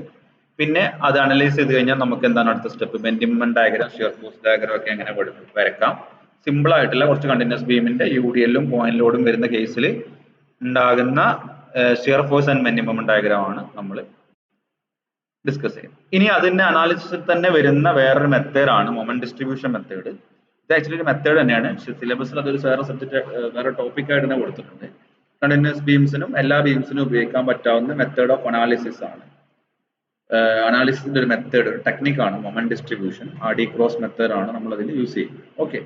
A: പിന്നെ അത് അനലൈസ് ചെയ്ത് കഴിഞ്ഞാൽ നമുക്ക് എന്താണ് അടുത്ത step, bending moment diagram, shear force diagram ഒക്കെ എങ്ങനെ വരക്കാം. സിമ്പിൾ ആയിട്ടുള്ള കുറച്ച് കണ്ടിന്യൂസ് ബീമിന്റെ UDL-ഉം പോയിന്റ് ലോഡും വരുന്ന കേസിൽ ഉണ്ടാകുന്ന shear force and bending moment diagram ആണ് നമ്മൾ ഡിസ്കസ് ചെയ്യും. ഇനി അതിന്റെ അനാലിസിസിൽ തന്നെ വരുന്ന വേറൊരു മെത്തേഡ് ആണ് മൊമെന്റ് ഡിസ്ട്രിബ്യൂഷൻ മെത്തേഡ്. ഇത് ആക്ച്വലി ഒരു മെത്തേഡ് തന്നെയാണ്, സിലബസിൽ അതൊരു വേറെ സബ്ജക്ട് വേറെ ടോപ്പിക് ആയിട്ട് തന്നെ കൊടുത്തിട്ടുണ്ട്. കണ്ടിന്യൂസ് ബീംസിനും എല്ലാ ബീംസിനും ഉപയോഗിക്കാൻ പറ്റാവുന്ന മെത്തേഡ് ഓഫ് അനാലിസിസ് ആണ്. അനാലിസിസിന്റെ ഒരു മെത്തേഡ്, ഒരു ടെക്നിക്കാണ് moment distribution. Hardy Cross method ആണ് നമ്മൾ അതിൽ യൂസ് ചെയ്യുന്നത്. ഓക്കെ,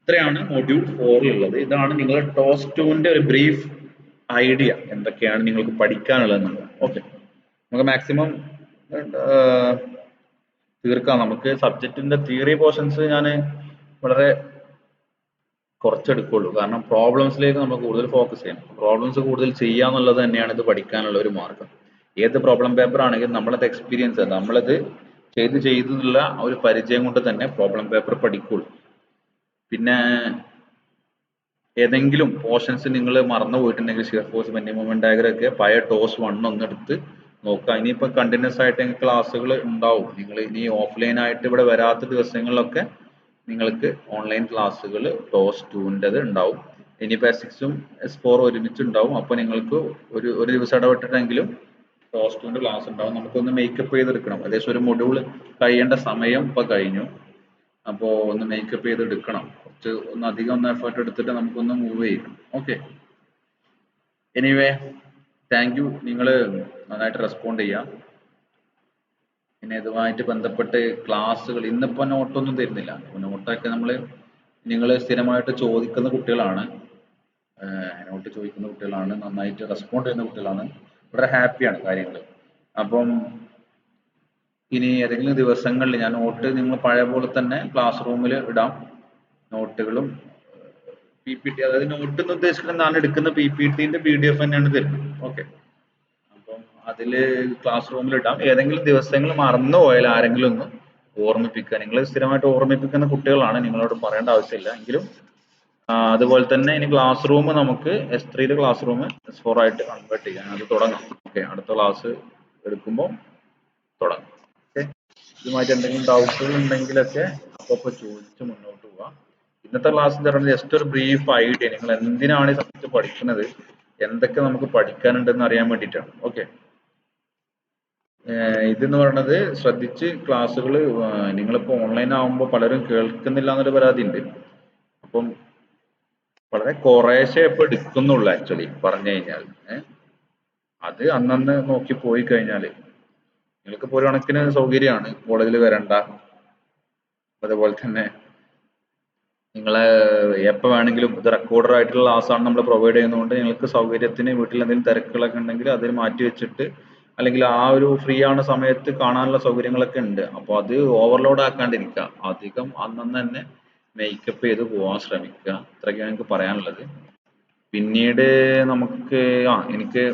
A: ഇത്രയാണ് മൊഡ്യൂൾ 4 ഉള്ളത്. ഇതാണ് നിങ്ങളുടെ ടോസ് 2ന്റെ ഒരു ബ്രീഫ് ഐഡിയ, എന്തൊക്കെയാണ് നിങ്ങൾക്ക് പഠിക്കാനുള്ളത്. ഓക്കെ, നമുക്ക് മാക്സിമം തീർക്കാം. നമുക്ക് സബ്ജക്റ്റിന്റെ തിയറി പോർഷൻസ് ഞാൻ വളരെ കുറച്ചെടുക്കുള്ളൂ, കാരണം പ്രോബ്ലംസിലേക്ക് നമ്മൾ കൂടുതൽ ഫോക്കസ് ചെയ്യണം. പ്രോബ്ലംസ് കൂടുതൽ ചെയ്യാന്നുള്ളത് തന്നെയാണ് ഇത് പഠിക്കാനുള്ള ഒരു മാർഗം. ഏത് പ്രോബ്ലം പേപ്പർ ആണെങ്കിലും നമ്മളത് എക്സ്പീരിയൻസ്, നമ്മളത് ചെയ്തുള്ള ഒരു പരിചയം കൊണ്ട് തന്നെ പ്രോബ്ലം പേപ്പർ പഠിക്കുള്ളൂ. പിന്നെ ഏതെങ്കിലും പോർഷൻസ് നിങ്ങൾ മറന്നു പോയിട്ടുണ്ടെങ്കിൽ shear force, bending moment diagram ഒക്കെ പഴയ ടോസ് 1 ഒന്ന് എടുത്ത് നോക്കുക. ഇനിയിപ്പോൾ കണ്ടിന്യൂസ് ആയിട്ട് ക്ലാസ്സുകൾ ഉണ്ടാവും. നിങ്ങൾ ഇനി ഓഫ്ലൈൻ ആയിട്ട് ഇവിടെ വരാത്ത ദിവസങ്ങളിലൊക്കെ നിങ്ങൾക്ക് ഓൺലൈൻ ക്ലാസ്സുകൾ ടോസ് 2ൻ്റെത് ഉണ്ടാവും. ഇനിയിപ്പോൾ S6-ഉം S4 ഒരുമിച്ച് ഉണ്ടാവും. അപ്പോൾ നിങ്ങൾക്ക് ഒരു ദിവസം ഇടവിട്ടിട്ടെങ്കിലും ടോസ് 2ൻ്റെ ക്ലാസ് ഉണ്ടാവും. നമുക്കൊന്ന് മേക്കപ്പ് ചെയ്തെടുക്കണം. ഏകദേശം ഒരു മൊഡ്യൂൾ കഴിയേണ്ട സമയം ഇപ്പോൾ കഴിഞ്ഞു. അപ്പോൾ ഒന്ന് മേക്കപ്പ് ചെയ്തെടുക്കണം. കുറച്ച് അധികം എഫേർട്ട് എടുത്തിട്ട് നമുക്കൊന്ന് മൂവ് ചെയ്യണം. Okay, anyway thank U. നിങ്ങൾ നന്നായിട്ട് റെസ്പോണ്ട് ചെയ്യാം. പിന്നെ ഇതുമായിട്ട് ബന്ധപ്പെട്ട് ക്ലാസ്സുകൾ ഇന്നിപ്പോൾ നോട്ടൊന്നും തരുന്നില്ല. നോട്ടൊക്കെ നിങ്ങൾ സ്ഥിരമായിട്ട് ചോദിക്കുന്ന കുട്ടികളാണ്, നോട്ട് ചോദിക്കുന്ന കുട്ടികളാണ്, നന്നായിട്ട് റെസ്പോണ്ട് ചെയ്യുന്ന കുട്ടികളാണ്. വളരെ ഹാപ്പിയാണ് കാര്യങ്ങൾ. അപ്പം ഇനി ഏതെങ്കിലും ദിവസങ്ങളിൽ ഞാൻ നോട്ട് നിങ്ങൾ പഴയ പോലെ തന്നെ ക്ലാസ് റൂമിൽ ഇടാം. നോട്ടുകളും PPT, അതായത് നോട്ട് എന്ന് ഉദ്ദേശിക്കുന്നത് ഞാൻ എടുക്കുന്ന PPT-ന്റെ PDF തന്നെയാണ് തരുന്നത്. ഓക്കെ, അപ്പം അതിൽ ക്ലാസ് റൂമിൽ ഇടാം. ഏതെങ്കിലും ദിവസങ്ങൾ മറന്നു പോയാൽ ആരെങ്കിലും ഒന്ന് ഓർമ്മിപ്പിക്കുക. നിങ്ങൾ സ്ഥിരമായിട്ട് ഓർമ്മിപ്പിക്കുന്ന കുട്ടികളാണ്, നിങ്ങളോട് പറയേണ്ട ആവശ്യമില്ല. എങ്കിലും അതുപോലെ തന്നെ ഇനി ക്ലാസ് റൂം നമുക്ക് S3 ക്ലാസ് റൂം S4 ആയിട്ട് കൺവേർട്ട് ചെയ്യാൻ അത് തുടങ്ങാം. ഓക്കെ, അടുത്ത ക്ലാസ് എടുക്കുമ്പോൾ തുടങ്ങാം. ഓക്കെ, ഇതുമായിട്ട് എന്തെങ്കിലും ഡൗട്ടുകൾ ഉണ്ടെങ്കിലൊക്കെ അപ്പോൾ ചോദിച്ച് മുന്നോട്ട് പോവാം. ഇന്നത്തെ ക്ലാസ് എന്ന് പറയുന്നത് ജസ്റ്റ് ഒരു ബ്രീഫ് ഐഡിയ, നിങ്ങൾ എന്തിനാണ് ഈ സബ്ജക്ട് പഠിക്കുന്നത്, എന്തൊക്കെ നമുക്ക് പഠിക്കാനുണ്ടെന്ന് അറിയാൻ വേണ്ടിയിട്ടാണ്. ഓക്കെ, ഇതെന്ന് പറയുന്നത് ശ്രദ്ധിച്ച് ക്ലാസ്സുകൾ നിങ്ങളിപ്പോൾ ഓൺലൈൻ ആകുമ്പോൾ പലരും കേൾക്കുന്നില്ല എന്നൊരു പരാതി ഉണ്ട്. അപ്പം വളരെ കുറേശ്ശെ ഇപ്പൊ എടുക്കുന്നുള്ളൂ ആക്ച്വലി പറഞ്ഞു കഴിഞ്ഞാൽ. അത് അന്നന്ന് നോക്കി പോയി കഴിഞ്ഞാൽ നിങ്ങൾക്ക് ഇപ്പോൾ ഒരു കണക്കിന് സൗകര്യമാണ്, കോളേജിൽ വരണ്ട. അതുപോലെ തന്നെ നിങ്ങളെ എപ്പോൾ വേണമെങ്കിലും ഇത് റെക്കോർഡർ ആയിട്ടുള്ള ക്ലാസ് ആണ് നമ്മൾ പ്രൊവൈഡ് ചെയ്യുന്നതുകൊണ്ട് നിങ്ങൾക്ക് സൗകര്യത്തിന് വീട്ടിൽ എന്തെങ്കിലും തിരക്കുകളൊക്കെ ഉണ്ടെങ്കിൽ അതിൽ മാറ്റി വെച്ചിട്ട് അല്ലെങ്കിൽ ആ ഒരു ഫ്രീ ആവുന്ന സമയത്ത് കാണാനുള്ള സൗകര്യങ്ങളൊക്കെ ഉണ്ട്. അപ്പോൾ അത് ഓവർലോഡ് ആക്കാണ്ടിരിക്കുക. അധികം അന്നന്ന് തന്നെ മേക്കപ്പ് ചെയ്ത് പോകാൻ ശ്രമിക്കുക. ഇത്രയൊക്കെയാണ് എനിക്ക് പറയാനുള്ളത്. പിന്നീട് നമുക്ക് എനിക്ക്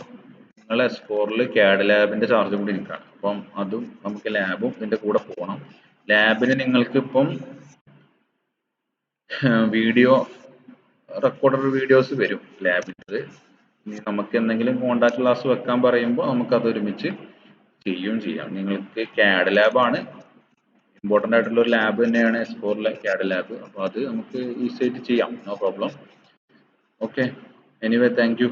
A: നിങ്ങളെ S4 CAD ലാബിന്റെ ചാർജ് കൂടി ഇരിക്കുകയാണ്. അപ്പം അതും നമുക്ക് ലാബും ഇതിന്റെ കൂടെ പോകണം. ലാബിന് നിങ്ങൾക്ക് ഇപ്പം വീഡിയോ റെക്കോർഡർ വീഡിയോസ് വരും ലാബിൻ്റെത്. ഇനി നമുക്ക് എന്തെങ്കിലും കോണ്ടാക്ട് ക്ലാസ് വെക്കാൻ പറയുമ്പോൾ നമുക്ക് അത് ഒരുമിച്ച് ചെയ്യുകയും ചെയ്യാം. നിങ്ങൾക്ക് CAD ലാബാണ് ഇമ്പോർട്ടൻ്റ് ആയിട്ടുള്ള ഒരു ലാബ് തന്നെയാണ് S4 CAD ലാബ്. അപ്പോൾ അത് നമുക്ക് ഈസി ആയിട്ട് ചെയ്യാം, no problem. Okay, anyway thank U.